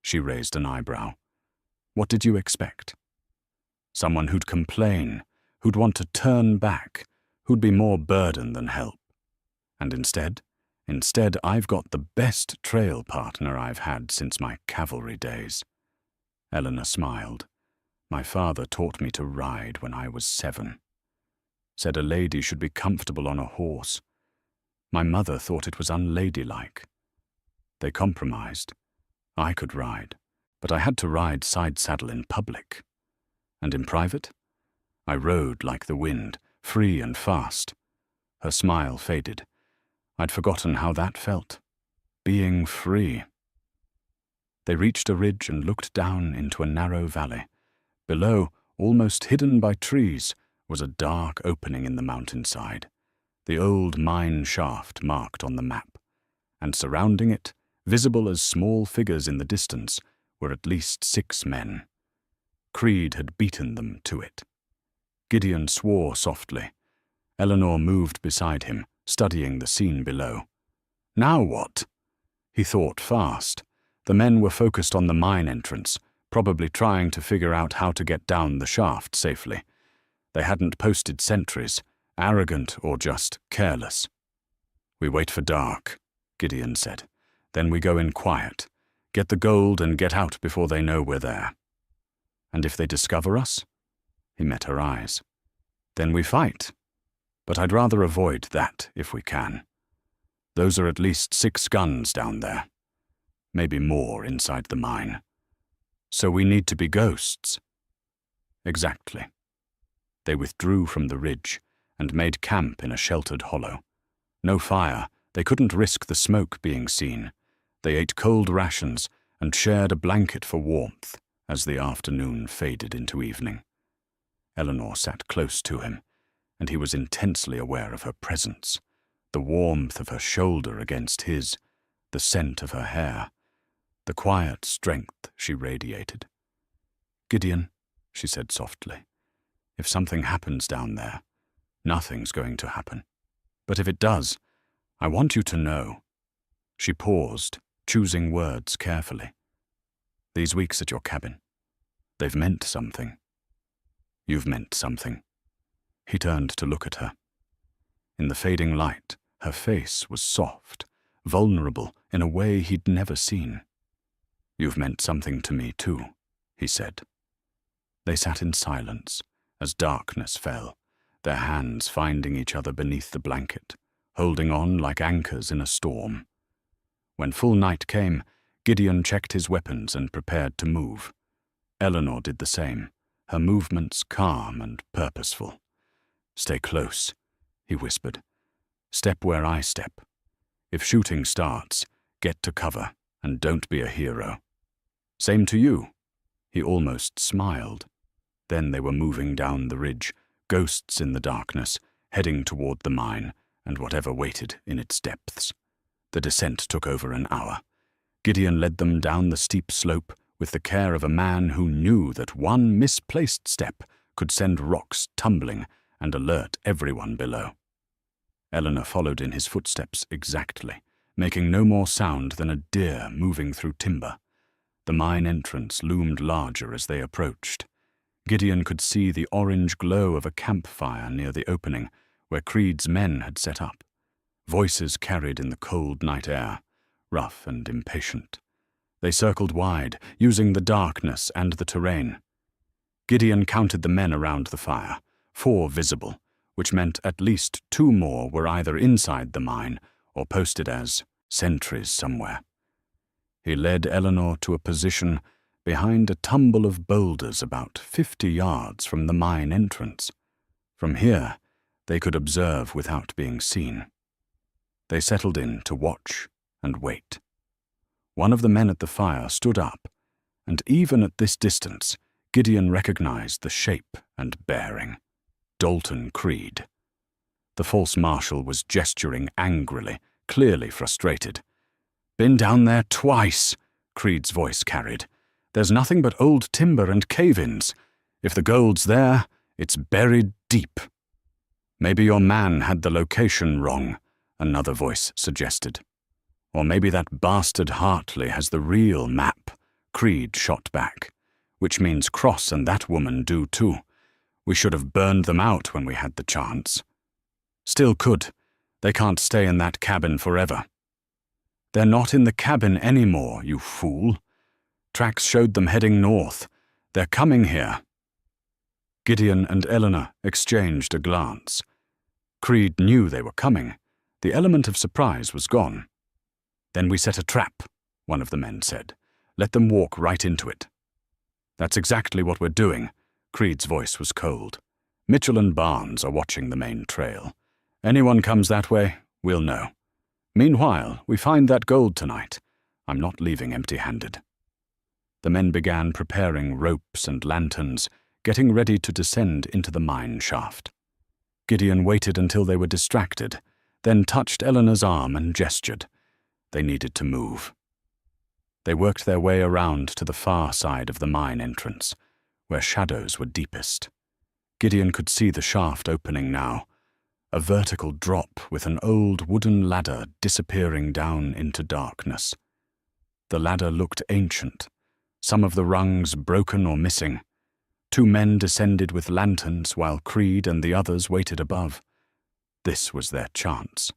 She raised an eyebrow. What did you expect? Someone who'd complain, who'd want to turn back, who'd be more burden than help. And instead, I've got the best trail partner I've had since my cavalry days. Eleanor smiled. My father taught me to ride when I was 7. Said a lady should be comfortable on a horse. My mother thought it was unladylike. They compromised. I could ride, but I had to ride side saddle in public. And in private, I rode like the wind, free and fast. Her smile faded. I'd forgotten how that felt. Being free. They reached a ridge and looked down into a narrow valley. Below, almost hidden by trees, was a dark opening in the mountainside, the old mine shaft marked on the map, and surrounding it, visible as small figures in the distance, were at least 6 men. Creed had beaten them to it. Gideon swore softly. Eleanor moved beside him, studying the scene below. Now what? He thought fast. The men were focused on the mine entrance, probably trying to figure out how to get down the shaft safely. They hadn't posted sentries, arrogant or just careless. We wait for dark, Gideon said. Then we go in quiet, get the gold and get out before they know we're there. And if they discover us? He met her eyes. Then we fight. But I'd rather avoid that if we can. Those are at least 6 guns down there. Maybe more inside the mine. So we need to be ghosts. Exactly. They withdrew from the ridge and made camp in a sheltered hollow. No fire, they couldn't risk the smoke being seen. They ate cold rations and shared a blanket for warmth as the afternoon faded into evening. Eleanor sat close to him, and he was intensely aware of her presence, the warmth of her shoulder against his, the scent of her hair, the quiet strength she radiated. Gideon, she said softly, if something happens down there, nothing's going to happen. But if it does, I want you to know. She paused, choosing words carefully. These weeks at your cabin, they've meant something. You've meant something. He turned to look at her. In the fading light, her face was soft, vulnerable in a way he'd never seen. You've meant something to me too, he said. They sat in silence as darkness fell, their hands finding each other beneath the blanket, holding on like anchors in a storm. When full night came, Gideon checked his weapons and prepared to move. Eleanor did the same, her movements calm and purposeful. Stay close, he whispered. Step where I step. If shooting starts, get to cover and don't be a hero. Same to you. He almost smiled. Then they were moving down the ridge, ghosts in the darkness, heading toward the mine and whatever waited in its depths. The descent took over an hour. Gideon led them down the steep slope with the care of a man who knew that one misplaced step could send rocks tumbling and alert everyone below. Eleanor followed in his footsteps exactly, making no more sound than a deer moving through timber. The mine entrance loomed larger as they approached. Gideon could see the orange glow of a campfire near the opening where Creed's men had set up. Voices carried in the cold night air, rough and impatient. They circled wide, using the darkness and the terrain. Gideon counted the men around the fire, 4 visible, which meant at least 2 more were either inside the mine or posted as sentries somewhere. He led Eleanor to a position behind a tumble of boulders about 50 yards from the mine entrance. From here, they could observe without being seen. They settled in to watch and wait. One of the men at the fire stood up, and even at this distance, Gideon recognized the shape and bearing. Dalton Creed. The false marshal was gesturing angrily, clearly frustrated. "Been down there twice," Creed's voice carried. "There's nothing but old timber and cave-ins. If the gold's there, it's buried deep." "Maybe your man had the location wrong," another voice suggested. "Or maybe that bastard Hartley has the real map," Creed shot back. "Which means Cross and that woman do too. We should have burned them out when we had the chance." "Still could. They can't stay in that cabin forever." "They're not in the cabin anymore, you fool. Tracks showed them heading north. They're coming here." Gideon and Eleanor exchanged a glance. Creed knew they were coming. The element of surprise was gone. "Then we set a trap," one of the men said. "Let them walk right into it." "That's exactly what we're doing." Creed's voice was cold. "Mitchell and Barnes are watching the main trail. Anyone comes that way, we'll know. Meanwhile, we find that gold tonight. I'm not leaving empty-handed." The men began preparing ropes and lanterns, getting ready to descend into the mine shaft. Gideon waited until they were distracted, then touched Eleanor's arm and gestured. They needed to move. They worked their way around to the far side of the mine entrance, where shadows were deepest. Gideon could see the shaft opening now, a vertical drop with an old wooden ladder disappearing down into darkness. The ladder looked ancient, some of the rungs broken or missing. 2 men descended with lanterns while Creed and the others waited above. This was their chance.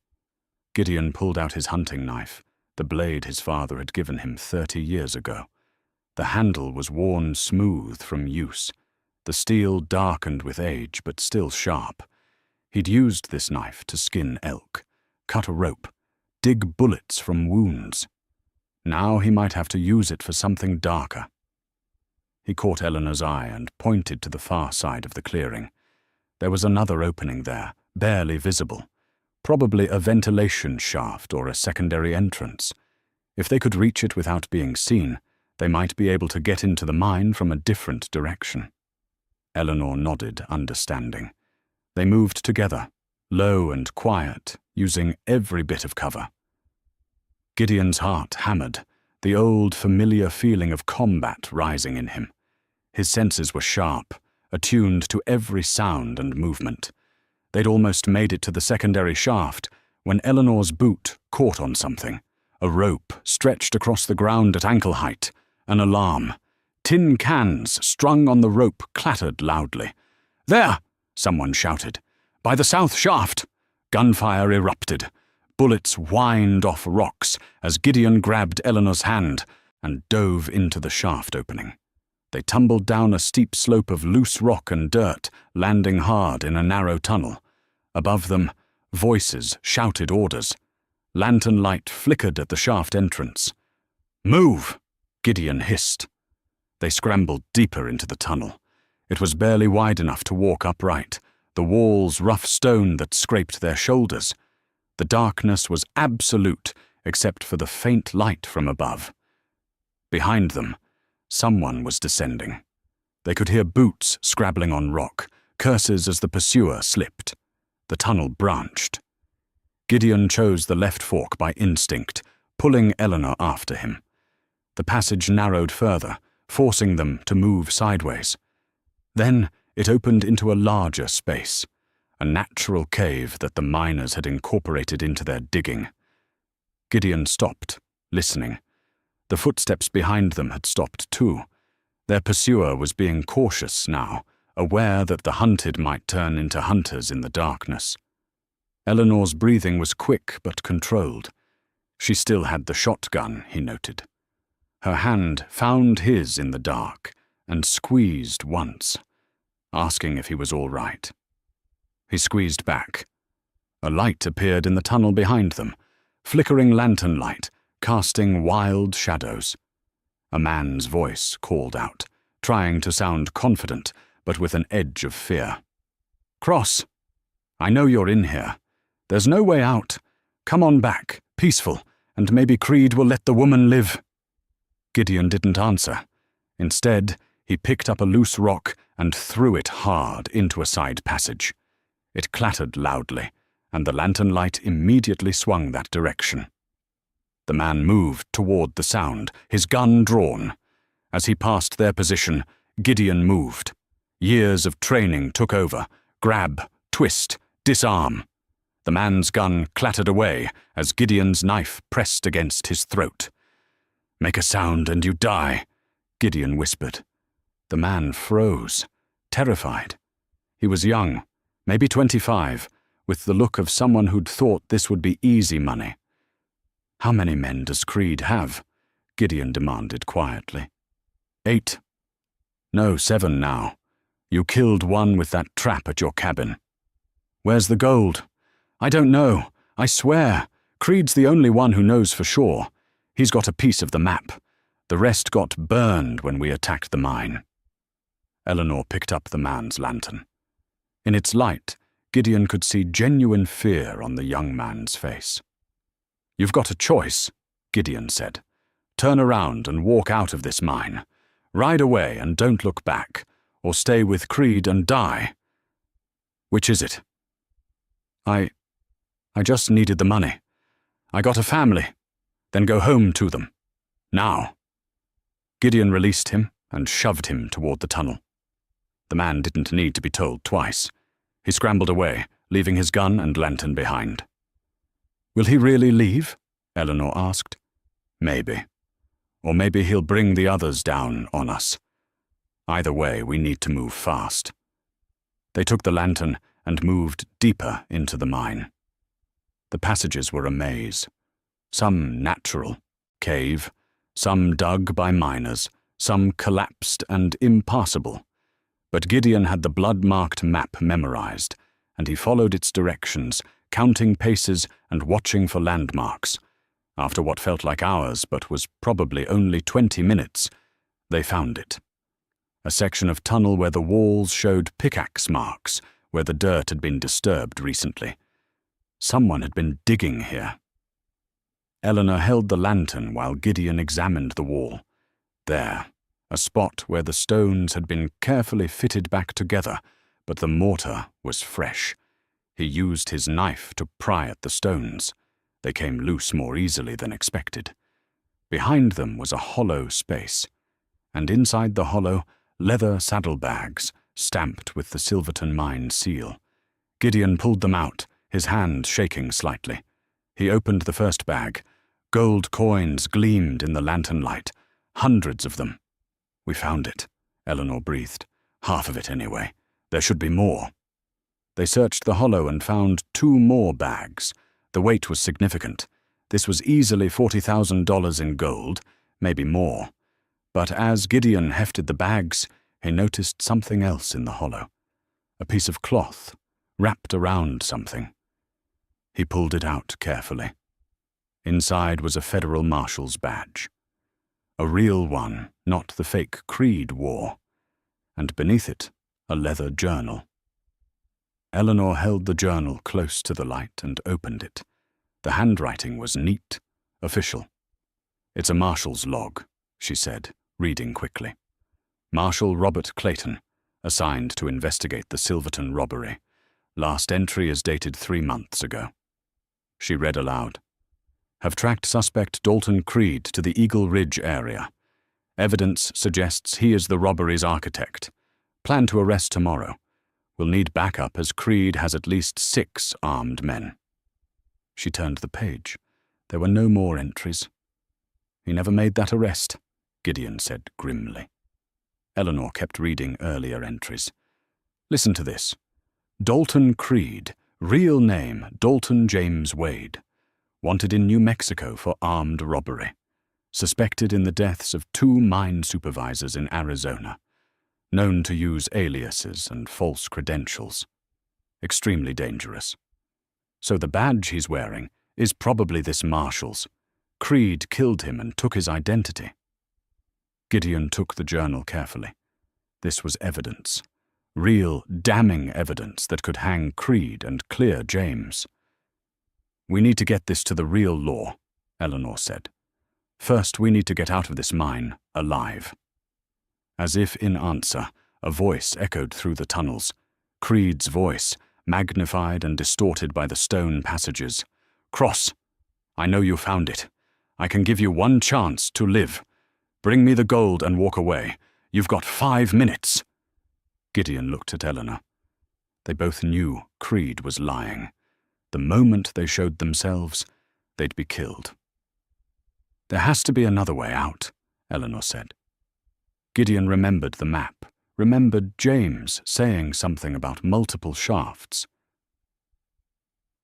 Gideon pulled out his hunting knife, the blade his father had given him 30 years ago. The handle was worn smooth from use, the steel darkened with age but still sharp. He'd used this knife to skin elk, cut a rope, dig bullets from wounds. Now he might have to use it for something darker. He caught Eleanor's eye and pointed to the far side of the clearing. There was another opening there, barely visible, probably a ventilation shaft or a secondary entrance. If they could reach it without being seen, they might be able to get into the mine from a different direction. Eleanor nodded, understanding. They moved together, low and quiet, using every bit of cover. Gideon's heart hammered, the old familiar feeling of combat rising in him. His senses were sharp, attuned to every sound and movement. They'd almost made it to the secondary shaft when Eleanor's boot caught on something. A rope stretched across the ground at ankle height. An alarm. Tin cans strung on the rope clattered loudly. "There!" someone shouted. "By the south shaft!" Gunfire erupted. Bullets whined off rocks as Gideon grabbed Eleanor's hand and dove into the shaft opening. They tumbled down a steep slope of loose rock and dirt, landing hard in a narrow tunnel. Above them, voices shouted orders. Lantern light flickered at the shaft entrance. "Move!" Gideon hissed. They scrambled deeper into the tunnel. It was barely wide enough to walk upright, the walls rough stone that scraped their shoulders. The darkness was absolute, except for the faint light from above. Behind them, someone was descending. They could hear boots scrabbling on rock, curses as the pursuer slipped. The tunnel branched. Gideon chose the left fork by instinct, pulling Eleanor after him. The passage narrowed further, forcing them to move sideways. Then it opened into a larger space, a natural cave that the miners had incorporated into their digging. Gideon stopped, listening. The footsteps behind them had stopped too. Their pursuer was being cautious now, aware that the hunted might turn into hunters in the darkness. Eleanor's breathing was quick but controlled. She still had the shotgun, he noted. Her hand found his in the dark and squeezed once, asking if he was all right. He squeezed back. A light appeared in the tunnel behind them, flickering lantern light, casting wild shadows. A man's voice called out, trying to sound confident, but with an edge of fear. "Cross! I know you're in here. There's no way out. Come on back, peaceful, and maybe Creed will let the woman live." Gideon didn't answer. Instead, he picked up a loose rock and threw it hard into a side passage. It clattered loudly, and the lantern light immediately swung that direction. The man moved toward the sound, his gun drawn. As he passed their position, Gideon moved. Years of training took over. Grab, twist, disarm. The man's gun clattered away as Gideon's knife pressed against his throat. "Make a sound and you die," Gideon whispered. The man froze, terrified. He was young, maybe 25, with the look of someone who'd thought this would be easy money. "How many men does Creed have?" Gideon demanded quietly. 8. No, 7 now. You killed one with that trap at your cabin. "Where's the gold?" "I don't know. I swear. Creed's the only one who knows for sure. He's got a piece of the map. The rest got burned when we attacked the mine." Eleanor picked up the man's lantern. In its light, Gideon could see genuine fear on the young man's face. "You've got a choice," Gideon said. "Turn around and walk out of this mine. Ride away and don't look back, or stay with Creed and die. Which is it?" I just needed the money. I got a family. Then go home to them. Now." Gideon released him and shoved him toward the tunnel. The man didn't need to be told twice. He scrambled away, leaving his gun and lantern behind. "Will he really leave?" Eleanor asked. "Maybe. Or maybe he'll bring the others down on us. Either way, we need to move fast." They took the lantern and moved deeper into the mine. The passages were a maze. Some natural, cave, some dug by miners, some collapsed and impassable. But Gideon had the blood-marked map memorized, and he followed its directions, counting paces and watching for landmarks. After what felt like hours but was probably only 20 minutes, they found it. A section of tunnel where the walls showed pickaxe marks, where the dirt had been disturbed recently. Someone had been digging here. Eleanor held the lantern while Gideon examined the wall. There, a spot where the stones had been carefully fitted back together, but the mortar was fresh. He used his knife to pry at the stones. They came loose more easily than expected. Behind them was a hollow space, and inside the hollow, leather saddlebags stamped with the Silverton mine seal. Gideon pulled them out, his hand shaking slightly. He opened the first bag. Gold coins gleamed in the lantern light, hundreds of them. "We found it," Eleanor breathed. "Half of it anyway. There should be more." They searched the hollow and found 2 more bags. The weight was significant. This was easily $40,000 in gold, maybe more. But as Gideon hefted the bags, he noticed something else in the hollow. A piece of cloth, wrapped around something. He pulled it out carefully. Inside was a federal marshal's badge. A real one, not the fake Creed wore. And beneath it, a leather journal. Eleanor held the journal close to the light and opened it. The handwriting was neat, official. "It's a marshal's log," she said, reading quickly. Marshal Robert Clayton, assigned to investigate the Silverton robbery. Last entry is dated 3 months ago. She read aloud. Have tracked suspect Dalton Creed to the Eagle Ridge area. Evidence suggests he is the robbery's architect. Plan to arrest tomorrow. We'll need backup as Creed has at least 6 armed men. She turned the page. There were no more entries. He never made that arrest, Gideon said grimly. Eleanor kept reading earlier entries. Listen to this. Dalton Creed, real name Dalton James Wade. Wanted in New Mexico for armed robbery. Suspected in the deaths of 2 mine supervisors in Arizona. Known to use aliases and false credentials. Extremely dangerous. So the badge he's wearing is probably this marshal's. Creed killed him and took his identity. Gideon took the journal carefully. This was evidence. Real, damning evidence that could hang Creed and clear James. We need to get this to the real law, Eleanor said. First, we need to get out of this mine alive. As if in answer, a voice echoed through the tunnels. Creed's voice, magnified and distorted by the stone passages. Cross, I know you found it. I can give you 1 chance to live. Bring me the gold and walk away. You've got 5 minutes. Gideon looked at Eleanor. They both knew Creed was lying. The moment they showed themselves, they'd be killed. There has to be another way out, Eleanor said. Gideon remembered the map, remembered James saying something about multiple shafts.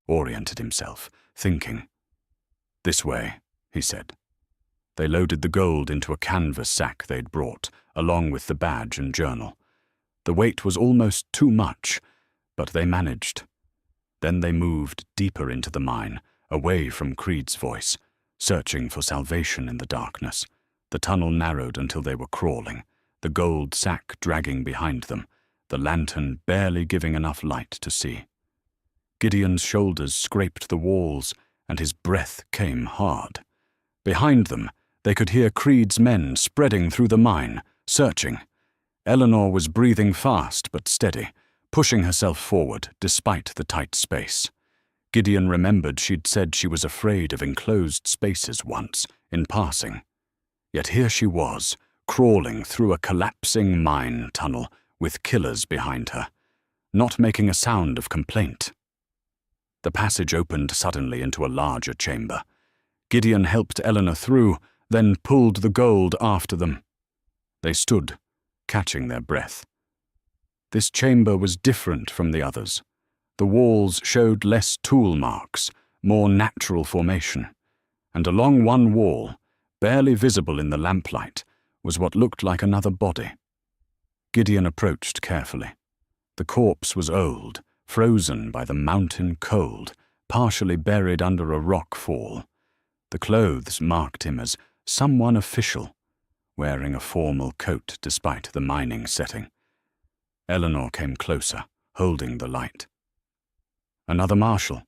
Oriented himself, thinking. This way, he said. They loaded the gold into a canvas sack they'd brought, along with the badge and journal. The weight was almost too much, but they managed. Then they moved deeper into the mine, away from Creed's voice, searching for salvation in the darkness. The tunnel narrowed until they were crawling, the gold sack dragging behind them, the lantern barely giving enough light to see. Gideon's shoulders scraped the walls, and his breath came hard. Behind them, they could hear Creed's men spreading through the mine, searching. Eleanor was breathing fast but steady, pushing herself forward despite the tight space. Gideon remembered she'd said she was afraid of enclosed spaces once, in passing. Yet here she was, crawling through a collapsing mine tunnel with killers behind her, not making a sound of complaint. The passage opened suddenly into a larger chamber. Gideon helped Eleanor through, then pulled the gold after them. They stood, catching their breath. This chamber was different from the others. The walls showed less tool marks, more natural formation, and along one wall, barely visible in the lamplight, was what looked like another body. Gideon approached carefully. The corpse was old, frozen by the mountain cold, partially buried under a rock fall. The clothes marked him as someone official, wearing a formal coat despite the mining setting. Eleanor came closer, holding the light. Another marshal.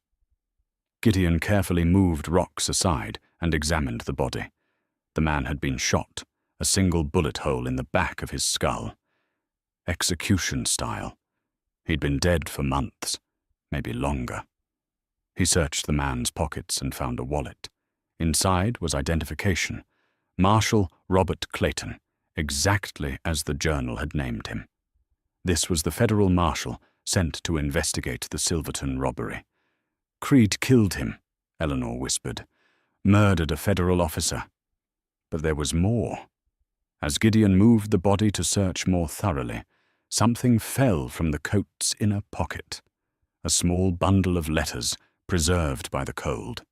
Gideon carefully moved rocks aside and examined the body. The man had been shot, a single bullet hole in the back of his skull. Execution style. He'd been dead for months, maybe longer. He searched the man's pockets and found a wallet. Inside was identification. Marshal Robert Clayton, exactly as the journal had named him. This was the federal marshal sent to investigate the Silverton robbery. Creed killed him, Eleanor whispered. Murdered a federal officer. But there was more. As Gideon moved the body to search more thoroughly, something fell from the coat's inner pocket. A small bundle of letters, preserved by the cold.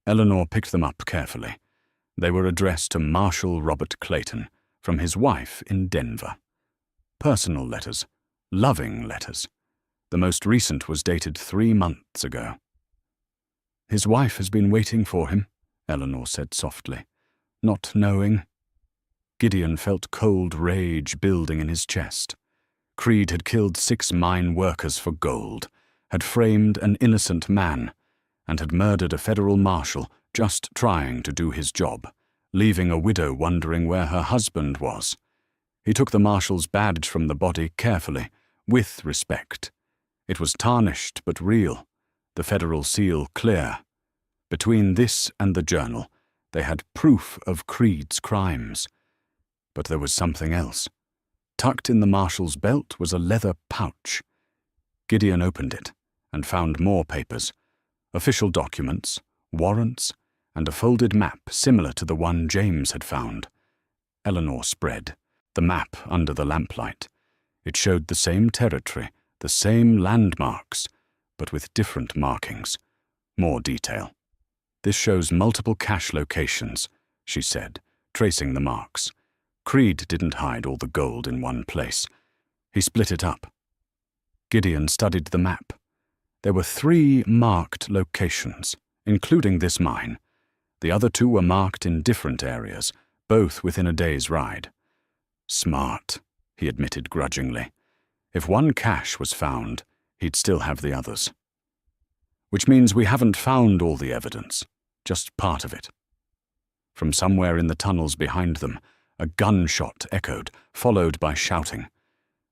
Eleanor picked them up carefully. They were addressed to Marshal Robert Clayton, from his wife in Denver. Personal letters, loving letters. The most recent was dated 3 months ago. His wife has been waiting for him, Eleanor said softly, not knowing. Gideon felt cold rage building in his chest. Creed had killed 6 mine workers for gold, had framed an innocent man, and had murdered a federal marshal just trying to do his job, leaving a widow wondering where her husband was. He took the marshal's badge from the body carefully, with respect. It was tarnished but real, the federal seal clear. Between this and the journal, they had proof of Creed's crimes. But there was something else. Tucked in the marshal's belt was a leather pouch. Gideon opened it and found more papers, official documents, warrants, and a folded map similar to the one James had found. Eleanor spread the map under the lamplight. It showed the same territory, the same landmarks, but with different markings, more detail. This shows multiple cache locations, she said, tracing the marks. Creed didn't hide all the gold in one place. He split it up. Gideon studied the map. There were 3 marked locations, including this mine. The other 2 were marked in different areas, both within a day's ride. Smart, he admitted grudgingly. If one cache was found, he'd still have the others. Which means we haven't found all the evidence, just part of it. From somewhere in the tunnels behind them, a gunshot echoed, followed by shouting.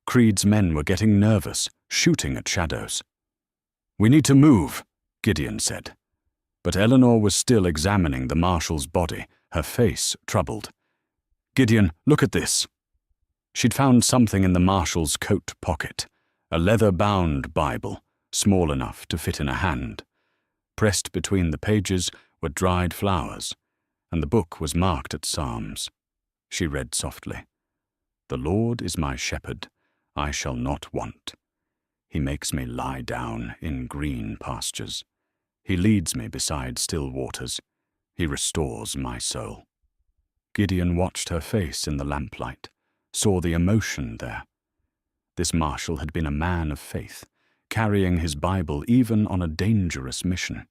Creed's men were getting nervous, shooting at shadows. "We need to move," Gideon said. But Eleanor was still examining the marshal's body, her face troubled. "Gideon, look at this." She'd found something in the marshal's coat pocket, a leather-bound Bible, small enough to fit in a hand. Pressed between the pages were dried flowers, and the book was marked at Psalms. She read softly, "The Lord is my shepherd, I shall not want. He makes me lie down in green pastures. He leads me beside still waters. He restores my soul." Gideon watched her face in the lamplight, saw the emotion there. This marshal had been a man of faith, carrying his Bible even on a dangerous mission.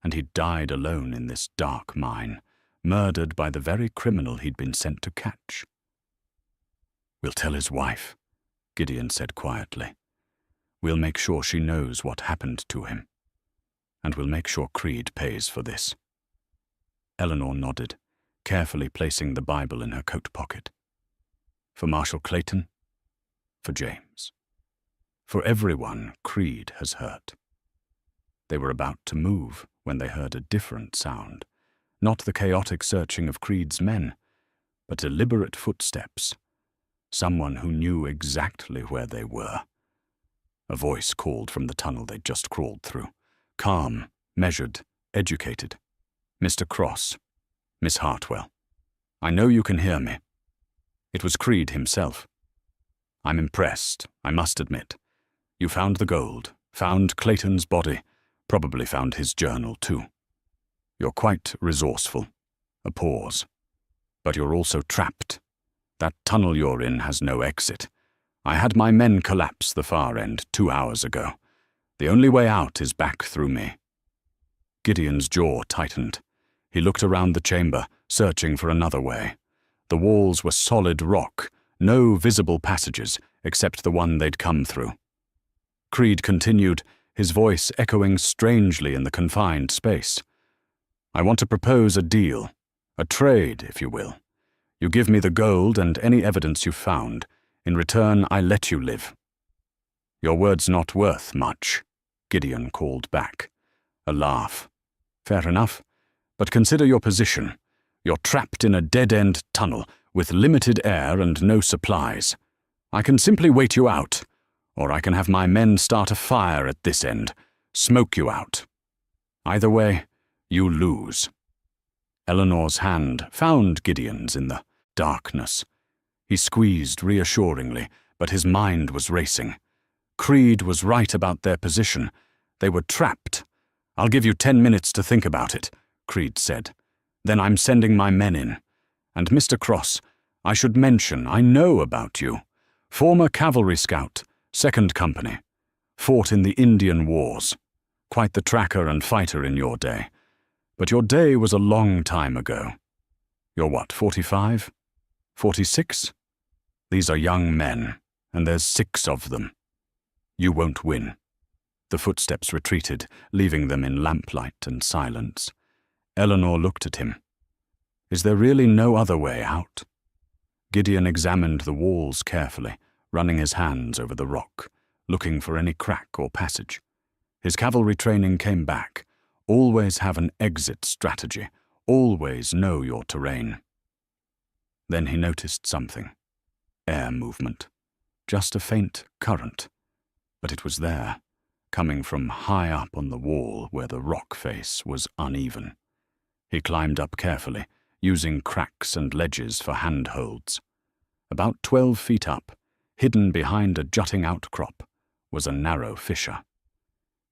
And he'd died alone in this dark mine, murdered by the very criminal he'd been sent to catch. "We'll tell his wife," Gideon said quietly. "We'll make sure she knows what happened to him. And we'll make sure Creed pays for this." Eleanor nodded, carefully placing the Bible in her coat pocket. "For Marshal Clayton, for James, for everyone Creed has hurt." They were about to move when they heard a different sound, not the chaotic searching of Creed's men, but deliberate footsteps, someone who knew exactly where they were. A voice called from the tunnel they'd just crawled through, calm, measured, educated. "Mr. Cross, Miss Hartwell, I know you can hear me." It was Creed himself. "I'm impressed, I must admit. You found the gold, found Clayton's body, probably found his journal too. You're quite resourceful." A pause. "But you're also trapped. That tunnel you're in has no exit. I had my men collapse the far end 2 hours ago. The only way out is back through me." Gideon's jaw tightened. He looked around the chamber, searching for another way. The walls were solid rock, no visible passages except the one they'd come through. Creed continued, his voice echoing strangely in the confined space. "I want to propose a deal, a trade, if you will. You give me the gold and any evidence you've found. In return, I let you live." "Your word's not worth much," Gideon called back. A laugh. "Fair enough, but consider your position. You're trapped in a dead-end tunnel with limited air and no supplies. I can simply wait you out, or I can have my men start a fire at this end, smoke you out. Either way, you lose." Eleanor's hand found Gideon's in the darkness. He squeezed reassuringly, but his mind was racing. Creed was right about their position. They were trapped. "I'll give you 10 minutes to think about it," Creed said. "Then I'm sending my men in. And Mr. Cross, I should mention I know about you. Former cavalry scout, 2nd Company. Fought in the Indian Wars. Quite the tracker and fighter in your day. But your day was a long time ago. You're what, 45? 46? These are young men, and there's 6 of them. You won't win." The footsteps retreated, leaving them in lamplight and silence. Eleanor looked at him. "Is there really no other way out?" Gideon examined the walls carefully, running his hands over the rock, looking for any crack or passage. His cavalry training came back. Always have an exit strategy. Always know your terrain. Then he noticed something. Air movement. Just a faint current. But it was there, coming from high up on the wall where the rock face was uneven. He climbed up carefully, using cracks and ledges for handholds. About 12 feet up, hidden behind a jutting outcrop, was a narrow fissure.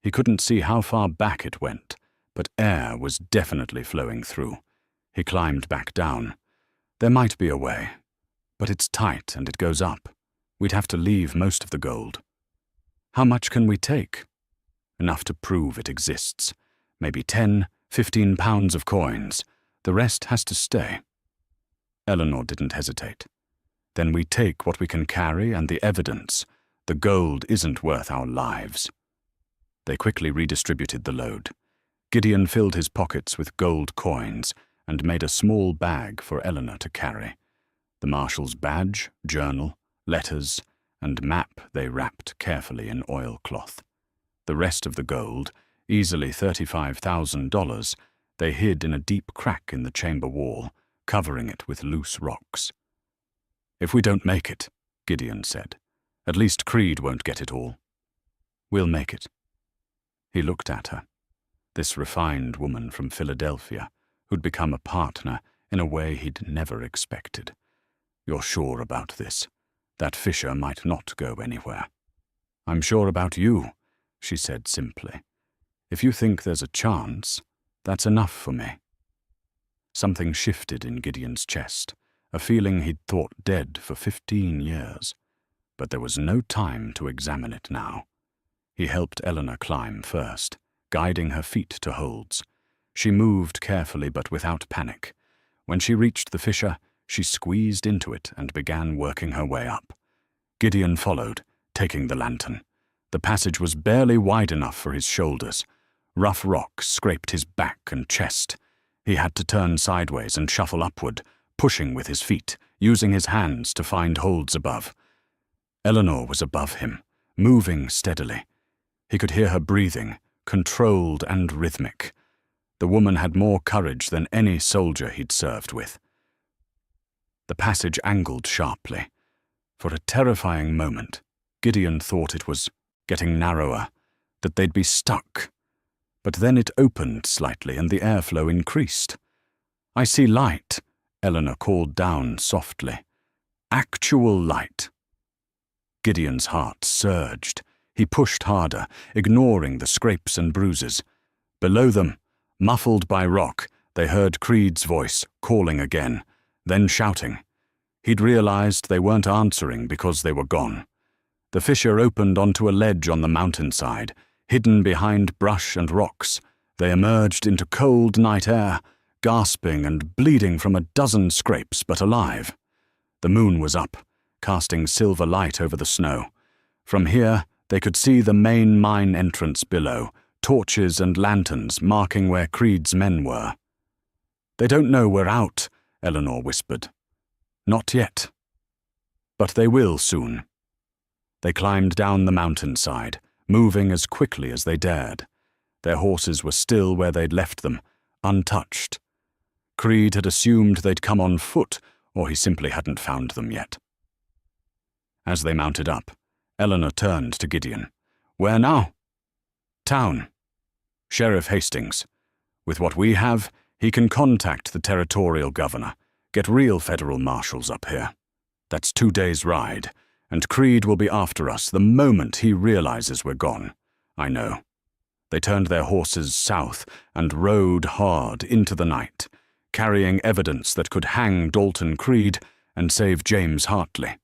He couldn't see how far back it went, but air was definitely flowing through. He climbed back down. There might be a way, but it's tight and it goes up. We'd have to leave most of the gold. How much can we take? Enough to prove it exists. Maybe 10, 15 pounds of coins. The rest has to stay. Eleanor didn't hesitate. Then we take what we can carry and the evidence. The gold isn't worth our lives. They quickly redistributed the load. Gideon filled his pockets with gold coins and made a small bag for Eleanor to carry. The marshal's badge, journal, letters, and map they wrapped carefully in oilcloth. The rest of the gold, easily $35,000, they hid in a deep crack in the chamber wall, covering it with loose rocks. "If we don't make it," Gideon said, "at least Creed won't get it all. We'll make it." He looked at her, this refined woman from Philadelphia, who'd become a partner in a way he'd never expected. "You're sure about this? That fissure might not go anywhere." "I'm sure about you," she said simply. "If you think there's a chance, that's enough for me." Something shifted in Gideon's chest, a feeling he'd thought dead for 15 years. But there was no time to examine it now. He helped Eleanor climb first, guiding her feet to holds. She moved carefully but without panic. When she reached the fissure, she squeezed into it and began working her way up. Gideon followed, taking the lantern. The passage was barely wide enough for his shoulders. Rough rock scraped his back and chest. He had to turn sideways and shuffle upward, pushing with his feet, using his hands to find holds above. Eleanor was above him, moving steadily. He could hear her breathing, controlled and rhythmic. The woman had more courage than any soldier he'd served with. The passage angled sharply. For a terrifying moment, Gideon thought it was getting narrower, that they'd be stuck. But then it opened slightly and the airflow increased. "I see light," Eleanor called down softly. "Actual light." Gideon's heart surged. He pushed harder, ignoring the scrapes and bruises. Below them, muffled by rock, they heard Creed's voice, calling again, then shouting. He'd realized they weren't answering because they were gone. The fissure opened onto a ledge on the mountainside. Hidden behind brush and rocks, they emerged into cold night air, gasping and bleeding from a dozen scrapes, but alive. The moon was up, casting silver light over the snow. From here, they could see the main mine entrance below, torches and lanterns marking where Creed's men were. "They don't know we're out," Eleanor whispered. "Not yet. But they will soon." They climbed down the mountainside, moving as quickly as they dared. Their horses were still where they'd left them, untouched. Creed had assumed they'd come on foot, or he simply hadn't found them yet. As they mounted up, Eleanor turned to Gideon. "Where now?" "Town. Sheriff Hastings. With what we have, he can contact the territorial governor, get real federal marshals up here. That's 2 days' ride, and Creed will be after us the moment he realizes we're gone. I know." They turned their horses south and rode hard into the night, carrying evidence that could hang Dalton Creed and save James Hartley.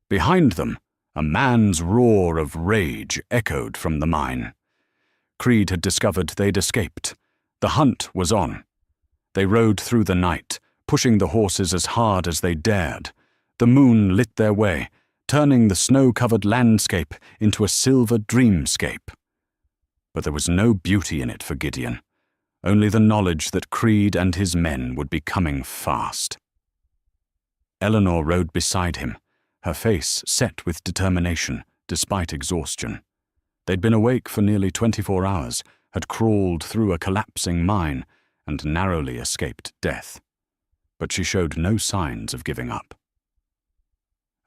Behind them, a man's roar of rage echoed from the mine. Creed had discovered they'd escaped. The hunt was on. They rode through the night, pushing the horses as hard as they dared. The moon lit their way, turning the snow-covered landscape into a silver dreamscape. But there was no beauty in it for Gideon, only the knowledge that Creed and his men would be coming fast. Eleanor rode beside him, her face set with determination despite exhaustion. They'd been awake for nearly 24 hours, had crawled through a collapsing mine, and narrowly escaped death. But she showed no signs of giving up.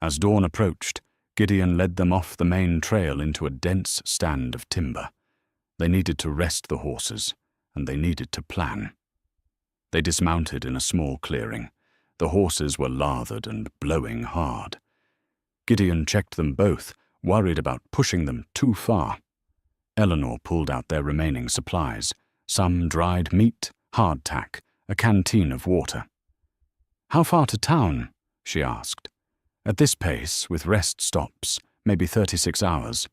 As dawn approached, Gideon led them off the main trail into a dense stand of timber. They needed to rest the horses, and they needed to plan. They dismounted in a small clearing. The horses were lathered and blowing hard. Gideon checked them both, worried about pushing them too far. Eleanor pulled out their remaining supplies, some dried meat, hardtack, a canteen of water. "How far to town?" she asked. "At this pace, with rest stops, maybe 36 hours.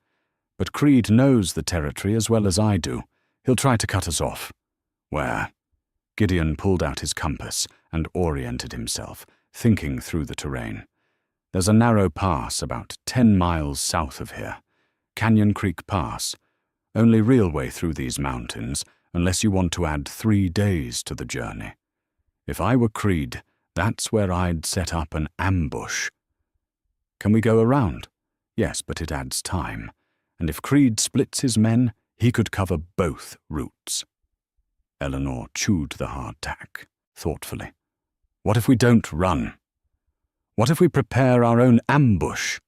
But Creed knows the territory as well as I do. He'll try to cut us off." "Where?" Gideon pulled out his compass and oriented himself, thinking through the terrain. "There's a narrow pass about 10 miles south of here. Canyon Creek Pass. Only real way through these mountains, unless you want to add 3 days to the journey. If I were Creed, that's where I'd set up an ambush." "Can we go around?" "Yes, but it adds time. And if Creed splits his men, he could cover both routes." Eleanor chewed the hardtack, thoughtfully. "What if we don't run? What if we prepare our own ambush?"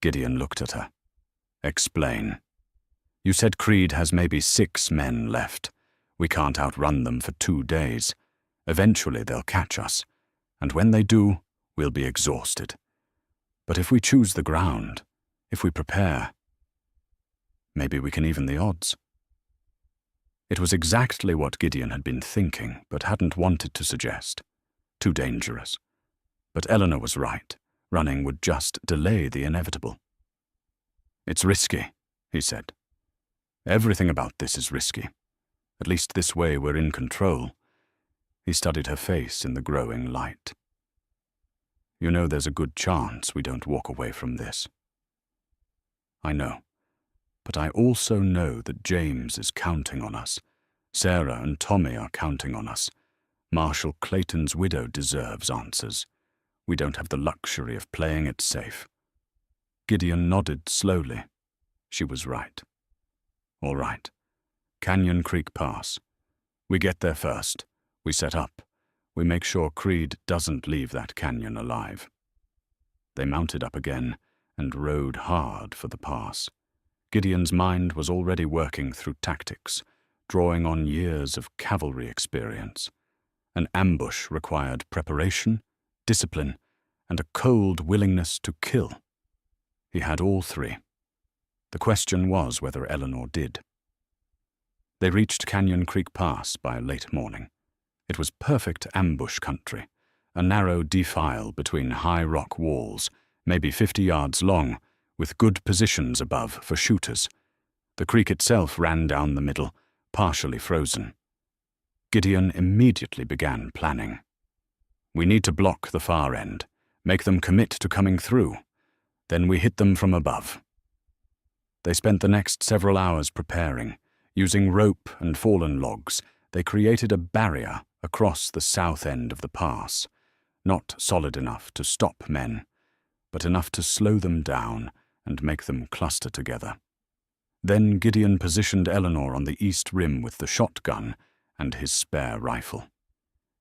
Gideon looked at her. "Explain." "You said Creed has maybe 6 men left. We can't outrun them for 2 days. Eventually they'll catch us, and when they do, we'll be exhausted. But if we choose the ground, if we prepare, maybe we can even the odds." It was exactly what Gideon had been thinking, but hadn't wanted to suggest. Too dangerous. But Eleanor was right. Running would just delay the inevitable. "It's risky," he said. "Everything about this is risky. At least this way we're in control." He studied her face in the growing light. "You know there's a good chance we don't walk away from this." "I know. But I also know that James is counting on us. Sarah and Tommy are counting on us. Marshal Clayton's widow deserves answers. We don't have the luxury of playing it safe." Gideon nodded slowly. She was right. "All right. Canyon Creek Pass. We get there first. We set up. We make sure Creed doesn't leave that canyon alive." They mounted up again and rode hard for the pass. Gideon's mind was already working through tactics, drawing on years of cavalry experience. An ambush required preparation, discipline, and a cold willingness to kill. He had all 3. The question was whether Eleanor did. They reached Canyon Creek Pass by late morning. It was perfect ambush country, a narrow defile between high rock walls, maybe 50 yards long, with good positions above for shooters. The creek itself ran down the middle, partially frozen. Gideon immediately began planning. "We need to block the far end, make them commit to coming through. Then we hit them from above." They spent the next several hours preparing. Using rope and fallen logs, they created a barrier across the south end of the pass, not solid enough to stop men, but enough to slow them down and make them cluster together. Then Gideon positioned Eleanor on the east rim with the shotgun and his spare rifle.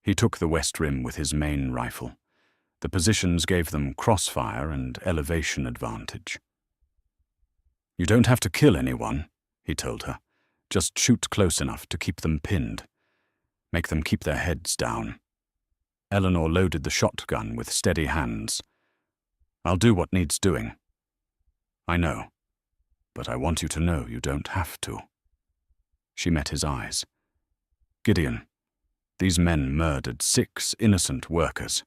He took the west rim with his main rifle. The positions gave them crossfire and elevation advantage. "You don't have to kill anyone," he told her. "Just shoot close enough to keep them pinned. Make them keep their heads down." Eleanor loaded the shotgun with steady hands. "I'll do what needs doing." "I know, but I want you to know you don't have to." She met his eyes. "Gideon, these men murdered 6 innocent workers.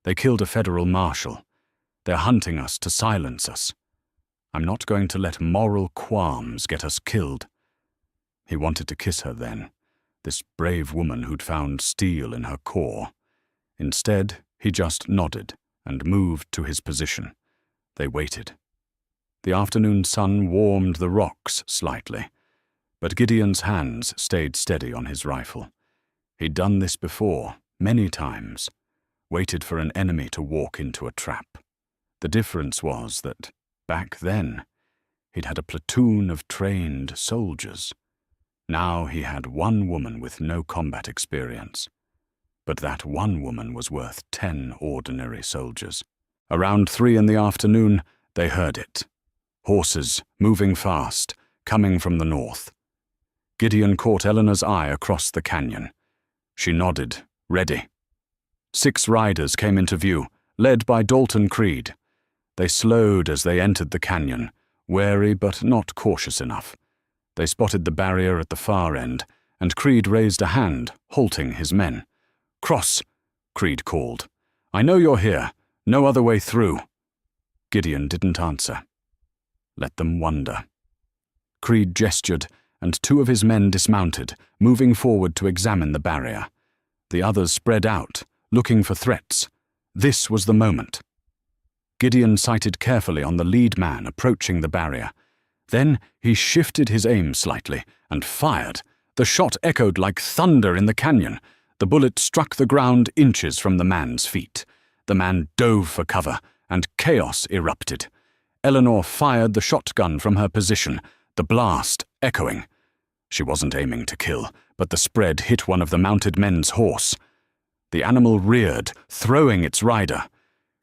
They killed a federal marshal. They're hunting us to silence us. I'm not going to let moral qualms get us killed." He wanted to kiss her then, this brave woman who'd found steel in her core. Instead, he just nodded and moved to his position. They waited. The afternoon sun warmed the rocks slightly, but Gideon's hands stayed steady on his rifle. He'd done this before, many times. waited for an enemy to walk into a trap. The difference was that, back then, he'd had a platoon of trained soldiers. Now he had one woman with no combat experience. But that one woman was worth 10 ordinary soldiers. Around 3 in the afternoon, they heard it. Horses, moving fast, coming from the north. Gideon caught Eleanor's eye across the canyon. She nodded, ready. 6 riders came into view, led by Dalton Creed. They slowed as they entered the canyon, wary but not cautious enough. They spotted the barrier at the far end, and Creed raised a hand, halting his men. "Cross," Creed called. "I know you're here. No other way through." Gideon didn't answer. Let them wonder. Creed gestured, and 2 of his men dismounted, moving forward to examine the barrier. The others spread out, looking for threats. This was the moment. Gideon sighted carefully on the lead man approaching the barrier. Then he shifted his aim slightly and fired. The shot echoed like thunder in the canyon. The bullet struck the ground inches from the man's feet. The man dove for cover, and chaos erupted. Eleanor fired the shotgun from her position, the blast echoing. She wasn't aiming to kill, but the spread hit one of the mounted men's horse. The animal reared, throwing its rider.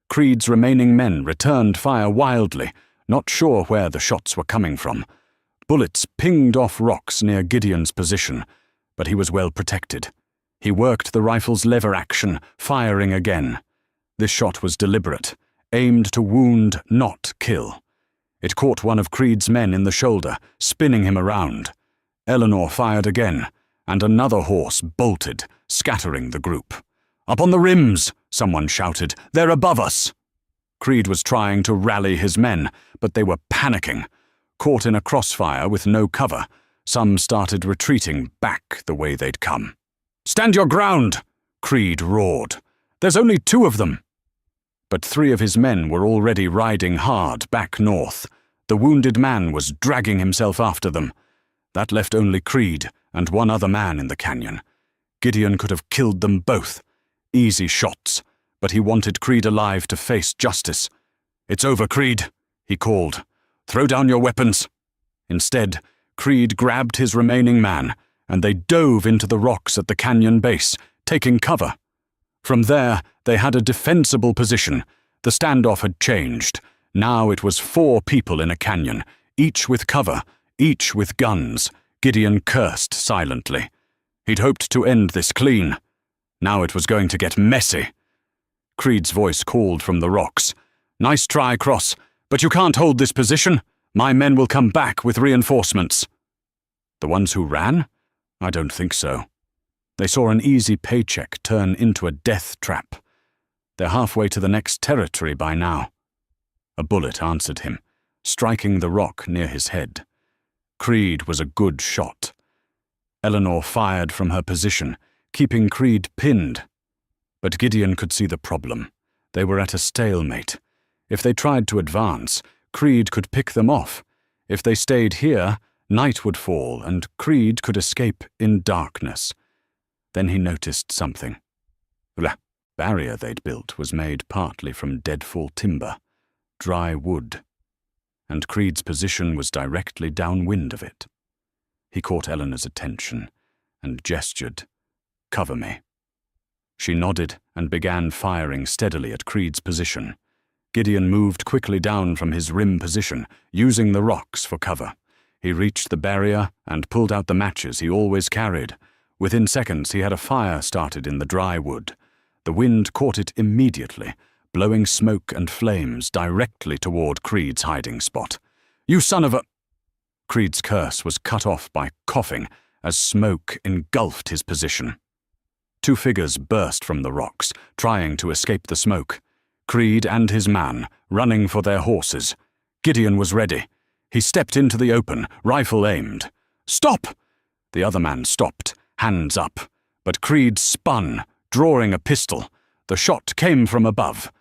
Creed's remaining men returned fire wildly, not sure where the shots were coming from. Bullets pinged off rocks near Gideon's position, but he was well protected. He worked the rifle's lever action, firing again. This shot was deliberate, aimed to wound, not kill. It caught one of Creed's men in the shoulder, spinning him around. Eleanor fired again, and another horse bolted, scattering the group. "Up on the rims!" someone shouted. "They're above us!" Creed was trying to rally his men, but they were panicking. Caught in a crossfire with no cover, some started retreating back the way they'd come. "Stand your ground!" Creed roared. "There's only 2 of them!" But 3 of his men were already riding hard back north. The wounded man was dragging himself after them. That left only Creed and 1 other man in the canyon. Gideon could have killed them both. Easy shots, but he wanted Creed alive to face justice. "It's over, Creed," he called. "Throw down your weapons." Instead, Creed grabbed his remaining man, and they dove into the rocks at the canyon base, taking cover. From there, they had a defensible position. The standoff had changed. Now it was 4 people in a canyon, each with cover, each with guns. Gideon cursed silently. He'd hoped to end this clean. Now it was going to get messy. Creed's voice called from the rocks. "Nice try, Cross, but you can't hold this position. My men will come back with reinforcements." The ones who ran? I don't think so. They saw an easy paycheck turn into a death trap. They're halfway to the next territory by now. A bullet answered him, striking the rock near his head. Creed was a good shot. Eleanor fired from her position, keeping Creed pinned. But Gideon could see the problem. They were at a stalemate. If they tried to advance, Creed could pick them off. If they stayed here, night would fall and Creed could escape in darkness. Then he noticed something. The barrier they'd built was made partly from deadfall timber, dry wood, and Creed's position was directly downwind of it. He caught Eleanor's attention and gestured, "Cover me." She nodded and began firing steadily at Creed's position. Gideon moved quickly down from his rim position, using the rocks for cover. He reached the barrier and pulled out the matches he always carried. Within seconds he had a fire started in the dry wood. The wind caught it immediately, blowing smoke and flames directly toward Creed's hiding spot. "You son of a—" Creed's curse was cut off by coughing as smoke engulfed his position. 2 figures burst from the rocks, trying to escape the smoke. Creed and his man, running for their horses. Gideon was ready. He stepped into the open, rifle aimed. "Stop!" The other man stopped, hands up. But Creed spun, drawing a pistol. The shot came from above.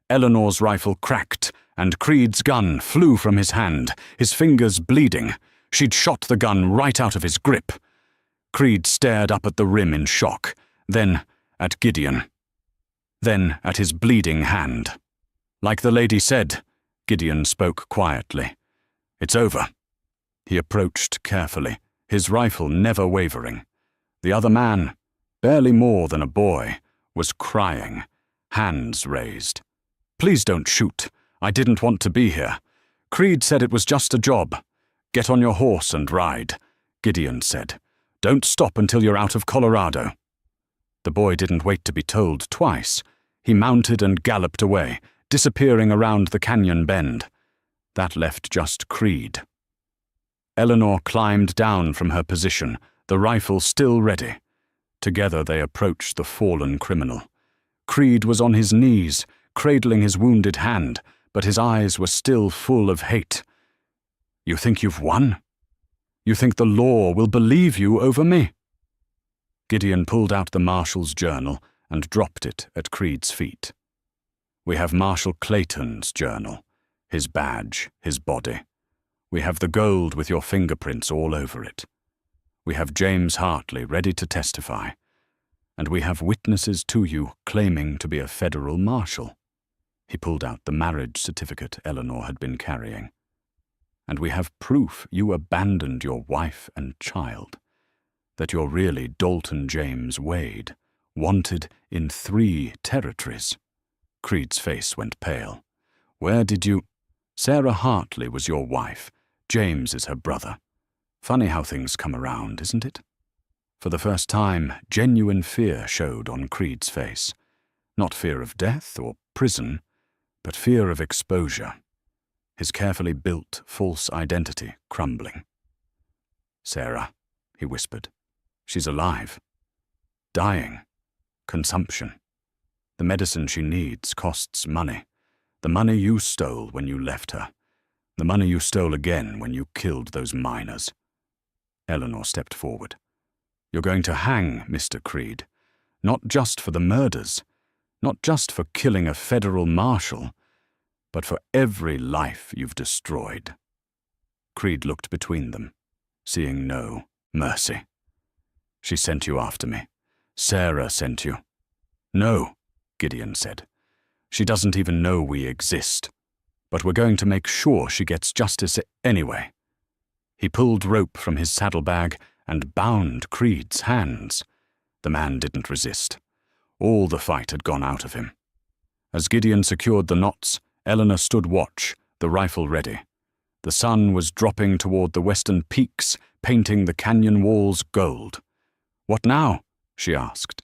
Eleanor's rifle cracked, and Creed's gun flew from his hand, his fingers bleeding. She'd shot the gun right out of his grip. Creed stared up at the rim in shock, then at Gideon. then at his bleeding hand. "Like the lady said," Gideon spoke quietly. "It's over." He approached carefully, his rifle never wavering. The other man, barely more than a boy, was crying, hands raised. "Please don't shoot. I didn't want to be here. Creed said it was just a job. Get on your horse and ride," Gideon said. "Don't stop until you're out of Colorado." The boy didn't wait to be told twice. He mounted and galloped away, disappearing around the canyon bend. That left just Creed. Eleanor climbed down from her position, the rifle still ready. Together they approached the fallen criminal. Creed was on his knees, cradling his wounded hand, but his eyes were still full of hate. "You think you've won? You think the law will believe you over me?" Gideon pulled out the marshal's journal and dropped it at Creed's feet. "We have Marshal Clayton's journal, his badge, his body. We have the gold with your fingerprints all over it. We have James Hartley ready to testify. And we have witnesses to you claiming to be a federal marshal." He pulled out the marriage certificate Eleanor had been carrying. "And we have proof you abandoned your wife and child, that you're really Dalton James Wade, wanted in 3 territories." Creed's face went pale. "Where did you—" "Sarah Hartley was your wife. James is her brother. Funny how things come around, isn't it?" For the first time, genuine fear showed on Creed's face. Not fear of death or prison, but fear of exposure. His carefully built false identity crumbling. "Sarah," he whispered. "She's alive. Dying. Consumption. The medicine she needs costs money. The money you stole when you left her. The money you stole again when you killed those miners." Eleanor stepped forward. "You're going to hang Mr. Creed. Not just for the murders. Not just for killing a federal marshal. But for every life you've destroyed." Creed looked between them, seeing no mercy. "She sent you after me. Sarah sent you." "No," Gideon said. "She doesn't even know we exist. But we're going to make sure she gets justice anyway." He pulled rope from his saddlebag and bound Creed's hands. The man didn't resist. All the fight had gone out of him. As Gideon secured the knots, Eleanor stood watch, the rifle ready. The sun was dropping toward the western peaks, painting the canyon walls gold. "What now?" she asked.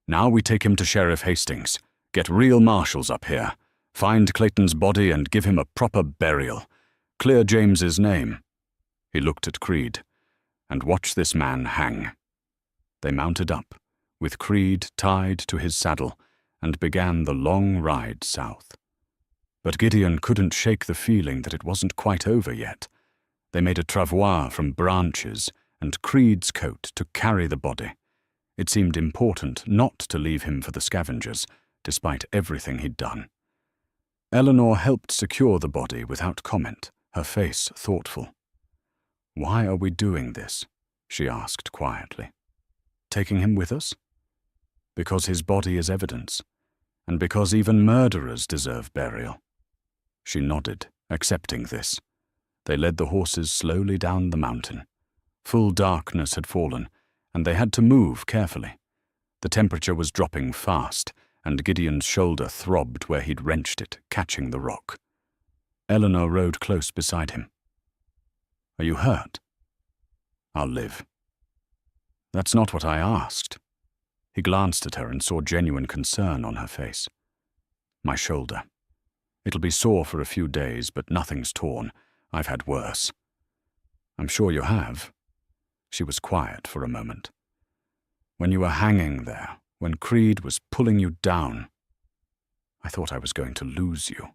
"Now we take him to Sheriff Hastings. Get real marshals up here. Find Clayton's body and give him a proper burial. Clear James's name." He looked at Creed. "And watch this man hang." They mounted up, with Creed tied to his saddle, and began the long ride south. But Gideon couldn't shake the feeling that it wasn't quite over yet. They made a travois from branches and Creed's coat to carry the body. It seemed important not to leave him for the scavengers, despite everything he'd done. Eleanor helped secure the body without comment, her face thoughtful. "Why are we doing this?" she asked quietly. "Taking him with us?" "Because his body is evidence, and because even murderers deserve burial." She nodded, accepting this. They led the horses slowly down the mountain. Full darkness had fallen, and they had to move carefully. The temperature was dropping fast, and Gideon's shoulder throbbed where he'd wrenched it, catching the rock. Eleanor rode close beside him. "Are you hurt?" "I'll live." "That's not what I asked." He glanced at her and saw genuine concern on her face. "My shoulder. It'll be sore for a few days, but nothing's torn. I've had worse." "I'm sure you have." She was quiet for a moment. "When you were hanging there, when Creed was pulling you down, I thought I was going to lose you.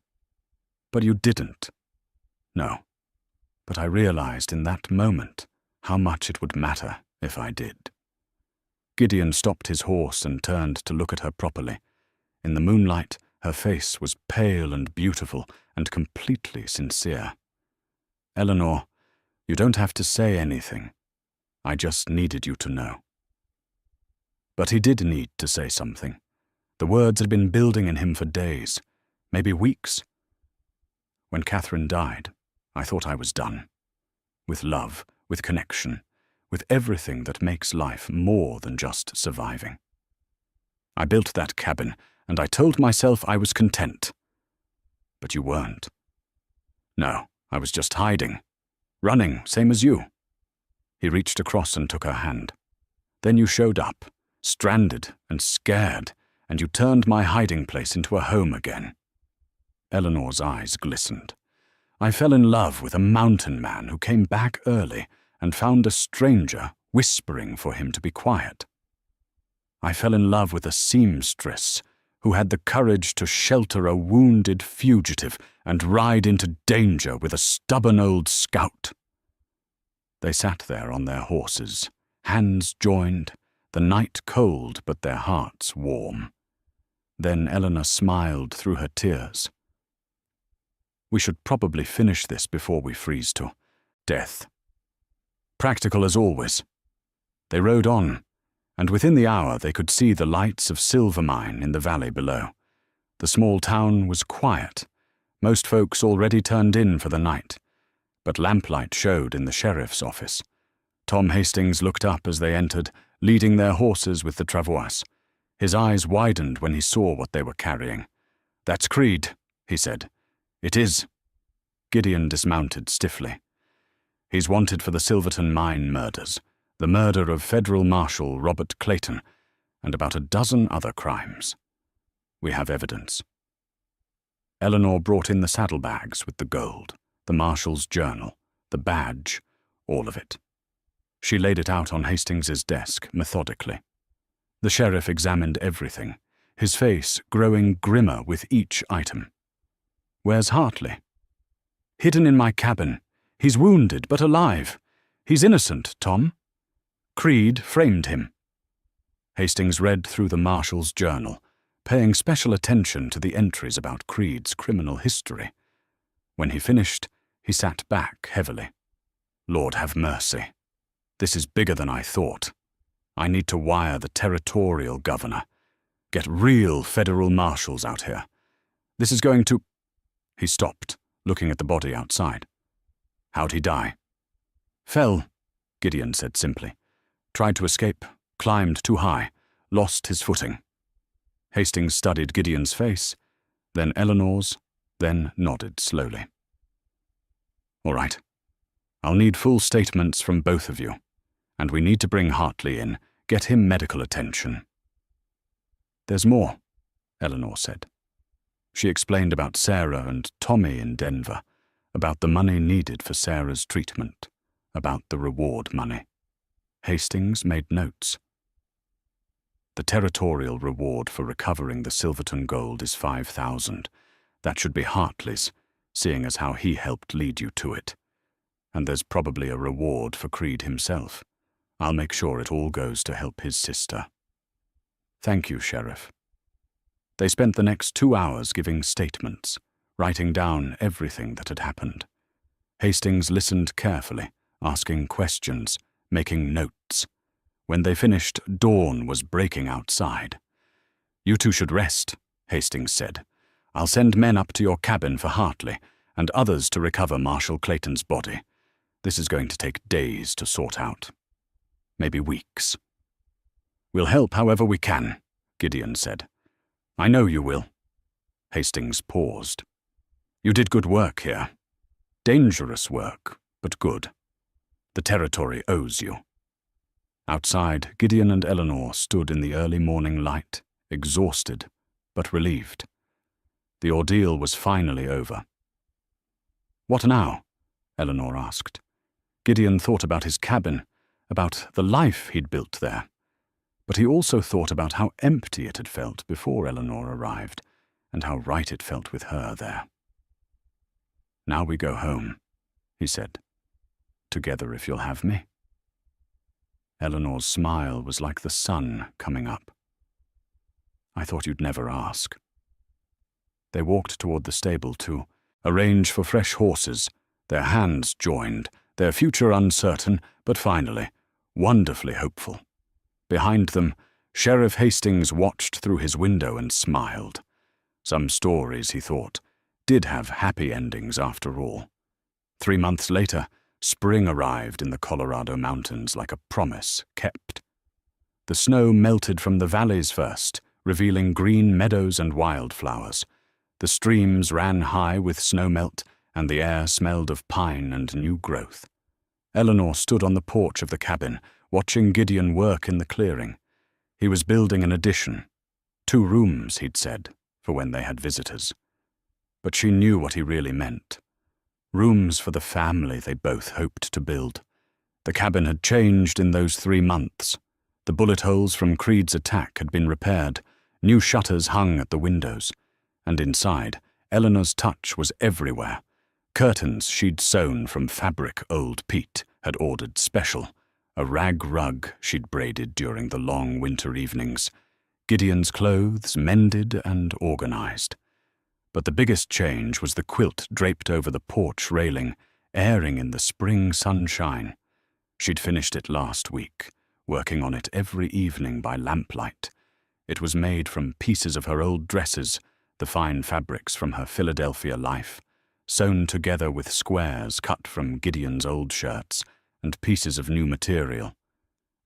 But you didn't." "No. But I realized in that moment how much it would matter if I did." Gideon stopped his horse and turned to look at her properly. In the moonlight, her face was pale and beautiful and completely sincere. "Eleanor, you don't have to say anything. I just needed you to know." But he did need to say something. The words had been building in him for days, maybe weeks. When Catherine died, I thought I was done. With love, with connection, with everything that makes life more than just surviving. I built that cabin, and I told myself I was content. But you weren't. No, I was just hiding. Running, same as you. He reached across and took her hand. Then you showed up, stranded and scared, and you turned my hiding place into a home again. Eleanor's eyes glistened. I fell in love with a mountain man who came back early and found a stranger whispering for him to be quiet. I fell in love with a seamstress who had the courage to shelter a wounded fugitive and ride into danger with a stubborn old scout. They sat there on their horses, hands joined, the night cold but their hearts warm. Then Eleanor smiled through her tears. We should probably finish this before we freeze to death. Practical as always. They rode on, and within the hour they could see the lights of Silvermine in the valley below. The small town was quiet. Most folks already turned in for the night, but lamplight showed in the sheriff's office. Tom Hastings looked up as they entered, leading their horses with the travois. His eyes widened when he saw what they were carrying. "That's Creed," he said. "It is." Gideon dismounted stiffly. "He's wanted for the Silverton mine murders, the murder of Federal Marshal Robert Clayton, and about a dozen other crimes. We have evidence." Eleanor brought in the saddlebags with the gold, the Marshal's journal, the badge, all of it. She laid it out on Hastings's desk methodically. The sheriff examined everything, his face growing grimmer with each item. "Where's Hartley?" "Hidden in my cabin. He's wounded but alive. He's innocent, Tom. Creed framed him." Hastings read through the Marshal's journal, paying special attention to the entries about Creed's criminal history. When he finished, he sat back heavily. "Lord have mercy. This is bigger than I thought. I need to wire the territorial governor. Get real federal marshals out here. This is going to—" He stopped, looking at the body outside. "How'd he die?" "Fell," Gideon said simply. "Tried to escape, climbed too high, lost his footing." Hastings studied Gideon's face, then Eleanor's, then nodded slowly. "All right. I'll need full statements from both of you, and we need to bring Hartley in, get him medical attention." "There's more," Eleanor said. She explained about Sarah and Tommy in Denver, about the money needed for Sarah's treatment, about the reward money. Hastings made notes. "The territorial reward for recovering the Silverton gold is 5,000. That should be Hartley's, seeing as how he helped lead you to it. And there's probably a reward for Creed himself. I'll make sure it all goes to help his sister." "Thank you, Sheriff." They spent the next 2 hours giving statements, writing down everything that had happened. Hastings listened carefully, asking questions, making notes. When they finished, dawn was breaking outside. "You two should rest," Hastings said. "I'll send men up to your cabin for Hartley, and others to recover Marshal Clayton's body. This is going to take days to sort out. Maybe weeks." "We'll help however we can," Gideon said. "I know you will." Hastings paused. "You did good work here. Dangerous work, but good. The territory owes you." Outside, Gideon and Eleanor stood in the early morning light, exhausted, but relieved. The ordeal was finally over. "What now?" Eleanor asked. Gideon thought about his cabin, about the life he'd built there. But he also thought about how empty it had felt before Eleanor arrived, and how right it felt with her there. "Now we go home," he said. "Together if you'll have me." Eleanor's smile was like the sun coming up. "I thought you'd never ask." They walked toward the stable to arrange for fresh horses, their hands joined, their future uncertain, but finally, wonderfully hopeful. Behind them, Sheriff Hastings watched through his window and smiled. Some stories, he thought, did have happy endings after all. 3 months later, spring arrived in the Colorado mountains like a promise kept. The snow melted from the valleys first, revealing green meadows and wildflowers. The streams ran high with snowmelt, and the air smelled of pine and new growth. Eleanor stood on the porch of the cabin, watching Gideon work in the clearing. He was building an addition. 2 rooms, he'd said, for when they had visitors. But she knew what he really meant. Rooms for the family they both hoped to build. The cabin had changed in those 3 months. The bullet holes from Creed's attack had been repaired, new shutters hung at the windows, and inside, Eleanor's touch was everywhere. Curtains she'd sewn from fabric old Pete had ordered special, a rag rug she'd braided during the long winter evenings, Gideon's clothes mended and organized. But the biggest change was the quilt draped over the porch railing, airing in the spring sunshine. She'd finished it last week, working on it every evening by lamplight. It was made from pieces of her old dresses, the fine fabrics from her Philadelphia life, sewn together with squares cut from Gideon's old shirts and pieces of new material.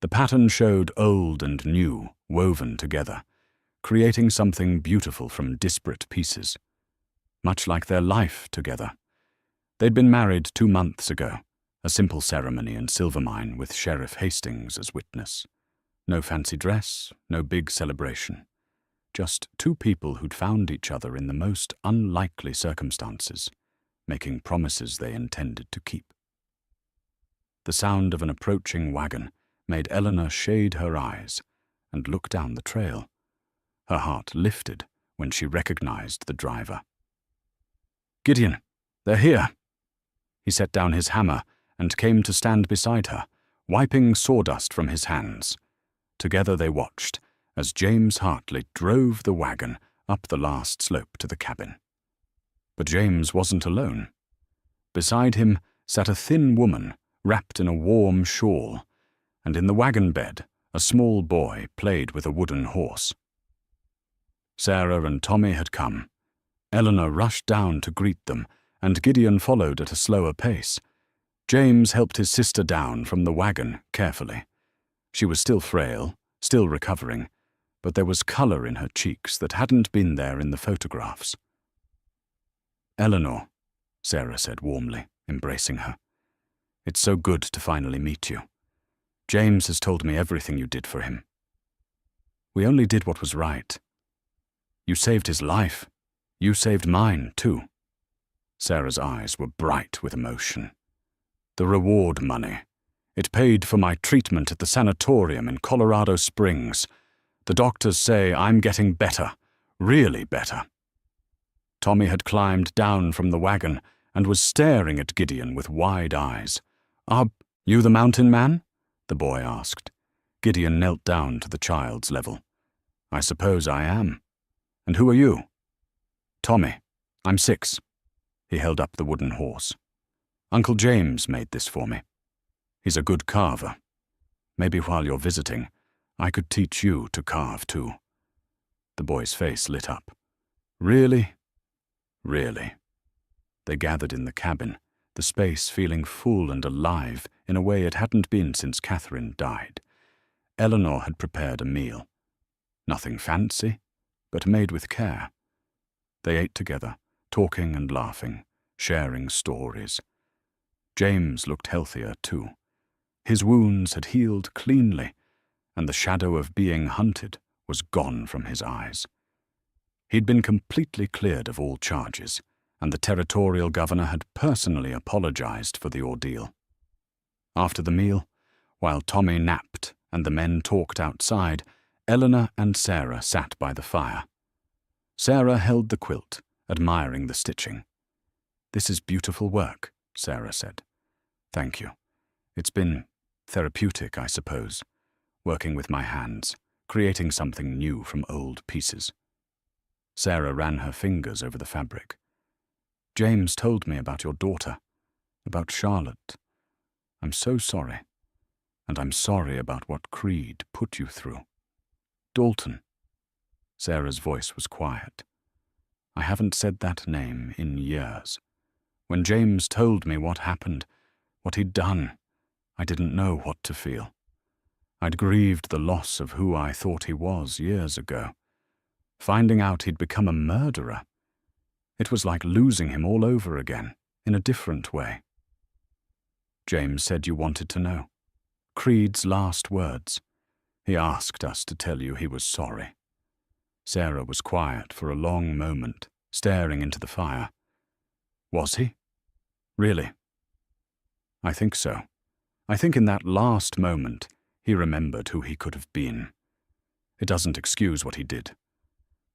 The pattern showed old and new, woven together, creating something beautiful from disparate pieces. Much like their life together. They'd been married 2 months ago, a simple ceremony in Silvermine with Sheriff Hastings as witness. No fancy dress, no big celebration. Just 2 people who'd found each other in the most unlikely circumstances, making promises they intended to keep. The sound of an approaching wagon made Eleanor shade her eyes and look down the trail. Her heart lifted when she recognized the driver. "Gideon, they're here." He set down his hammer and came to stand beside her, wiping sawdust from his hands. Together they watched as James Hartley drove the wagon up the last slope to the cabin. But James wasn't alone. Beside him sat a thin woman wrapped in a warm shawl, and in the wagon bed a small boy played with a wooden horse. Sarah and Tommy had come. Eleanor rushed down to greet them, and Gideon followed at a slower pace. James helped his sister down from the wagon carefully. She was still frail, still recovering, but there was color in her cheeks that hadn't been there in the photographs. "Eleanor," Sarah said warmly, embracing her. "It's so good to finally meet you. James has told me everything you did for him. We only did what was right. You saved his life. You saved mine, too." Sarah's eyes were bright with emotion. "The reward money. It paid for my treatment at the sanatorium in Colorado Springs. The doctors say I'm getting better, really better." Tommy had climbed down from the wagon and was staring at Gideon with wide eyes. "Are you the mountain man?" the boy asked. Gideon knelt down to the child's level. "I suppose I am. And who are you?" "Tommy. I'm 6. He held up the wooden horse. "Uncle James made this for me. He's a good carver. Maybe while you're visiting, I could teach you to carve too." The boy's face lit up. "Really? Really?" They gathered in the cabin, the space feeling full and alive in a way it hadn't been since Catherine died. Eleanor had prepared a meal. Nothing fancy, but made with care. They ate together, talking and laughing, sharing stories. James looked healthier too. His wounds had healed cleanly, and the shadow of being hunted was gone from his eyes. He'd been completely cleared of all charges, and the territorial governor had personally apologized for the ordeal. After the meal, while Tommy napped and the men talked outside, Eleanor and Sarah sat by the fire. Sarah held the quilt, admiring the stitching. "This is beautiful work," Sarah said. "Thank you. It's been therapeutic, I suppose, working with my hands, creating something new from old pieces." Sarah ran her fingers over the fabric. "James told me about your daughter, about Charlotte. I'm so sorry, and I'm sorry about what Creed put you through." Dalton?" Sarah's voice was quiet. "I haven't said that name in years. When James told me what happened, what he'd done, I didn't know what to feel. I'd grieved the loss of who I thought he was years ago. Finding out he'd become a murderer, it was like losing him all over again, in a different way." "James said you wanted to know. Creed's last words. He asked us to tell you he was sorry." Sarah was quiet for a long moment, staring into the fire. "Was he? Really?" "I think so. I think in that last moment, he remembered who he could have been. It doesn't excuse what he did.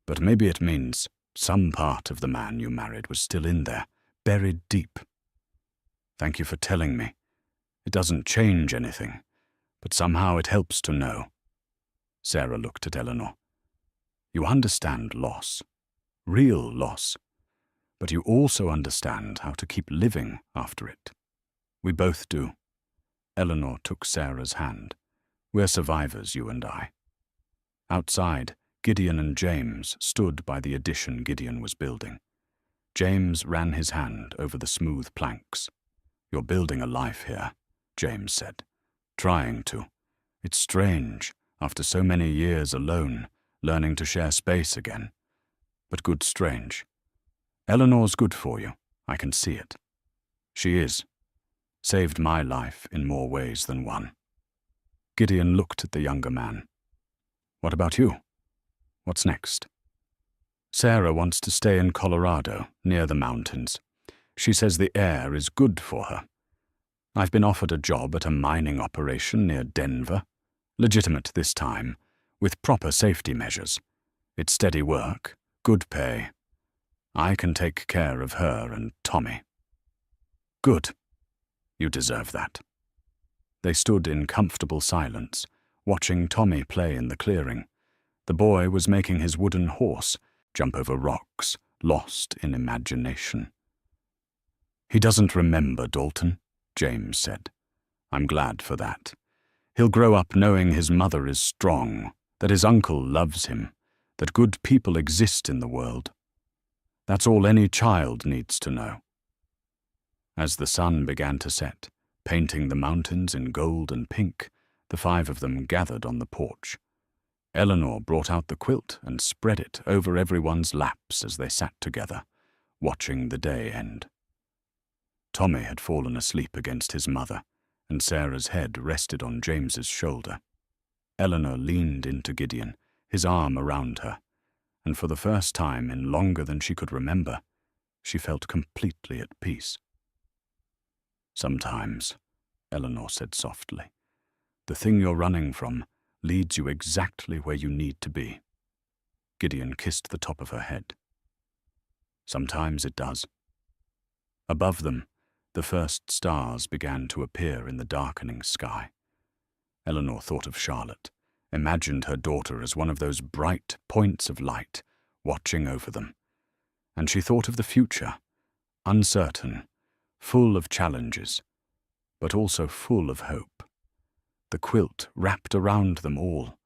But maybe it means some part of the man you married was still in there, buried deep. Thank you for telling me. It doesn't change anything, but somehow it helps to know." Sarah looked at Eleanor. "You understand loss, real loss, but you also understand how to keep living after it. We both do." Eleanor took Sarah's hand. "We're survivors, you and I." Outside, Gideon and James stood by the addition Gideon was building. James ran his hand over the smooth planks. "You're building a life here," James said. "Trying to. It's strange, after so many years alone, learning to share space again. But good strange. Eleanor's good for you. I can see it. She is. Saved my life in more ways than one." Gideon looked at the younger man. "What about you? What's next?" "Sarah wants to stay in Colorado, near the mountains. She says the air is good for her. I've been offered a job at a mining operation near Denver. Legitimate this time, with proper safety measures. It's steady work, good pay. I can take care of her and Tommy." "Good. You deserve that." They stood in comfortable silence, watching Tommy play in the clearing. The boy was making his wooden horse jump over rocks, lost in imagination. "He doesn't remember Dalton," James said. "I'm glad for that. He'll grow up knowing his mother is strong, that his uncle loves him, that good people exist in the world. That's all any child needs to know." As the sun began to set, painting the mountains in gold and pink, the five of them gathered on the porch. Eleanor brought out the quilt and spread it over everyone's laps as they sat together, watching the day end. Tommy had fallen asleep against his mother, and Sarah's head rested on James's shoulder. Eleanor leaned into Gideon, his arm around her, and for the first time in longer than she could remember, she felt completely at peace. "Sometimes," Eleanor said softly, "the thing you're running from leads you exactly where you need to be." Gideon kissed the top of her head. "Sometimes it does." Above them, the first stars began to appear in the darkening sky. Eleanor thought of Charlotte, imagined her daughter as one of those bright points of light watching over them, and she thought of the future, uncertain, full of challenges, but also full of hope. The quilt wrapped around them all,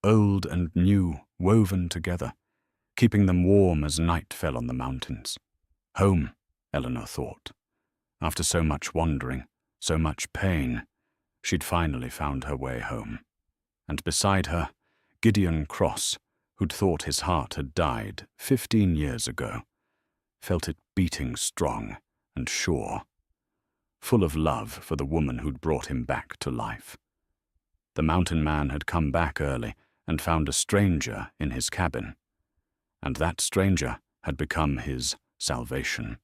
old and new woven together, keeping them warm as night fell on the mountains. Home, Eleanor thought. After so much wandering, so much pain, she'd finally found her way home. And beside her, Gideon Cross, who'd thought his heart had died 15 years ago, felt it beating strong and sure, full of love for the woman who'd brought him back to life. The mountain man had come back early and found a stranger in his cabin, and that stranger had become his salvation.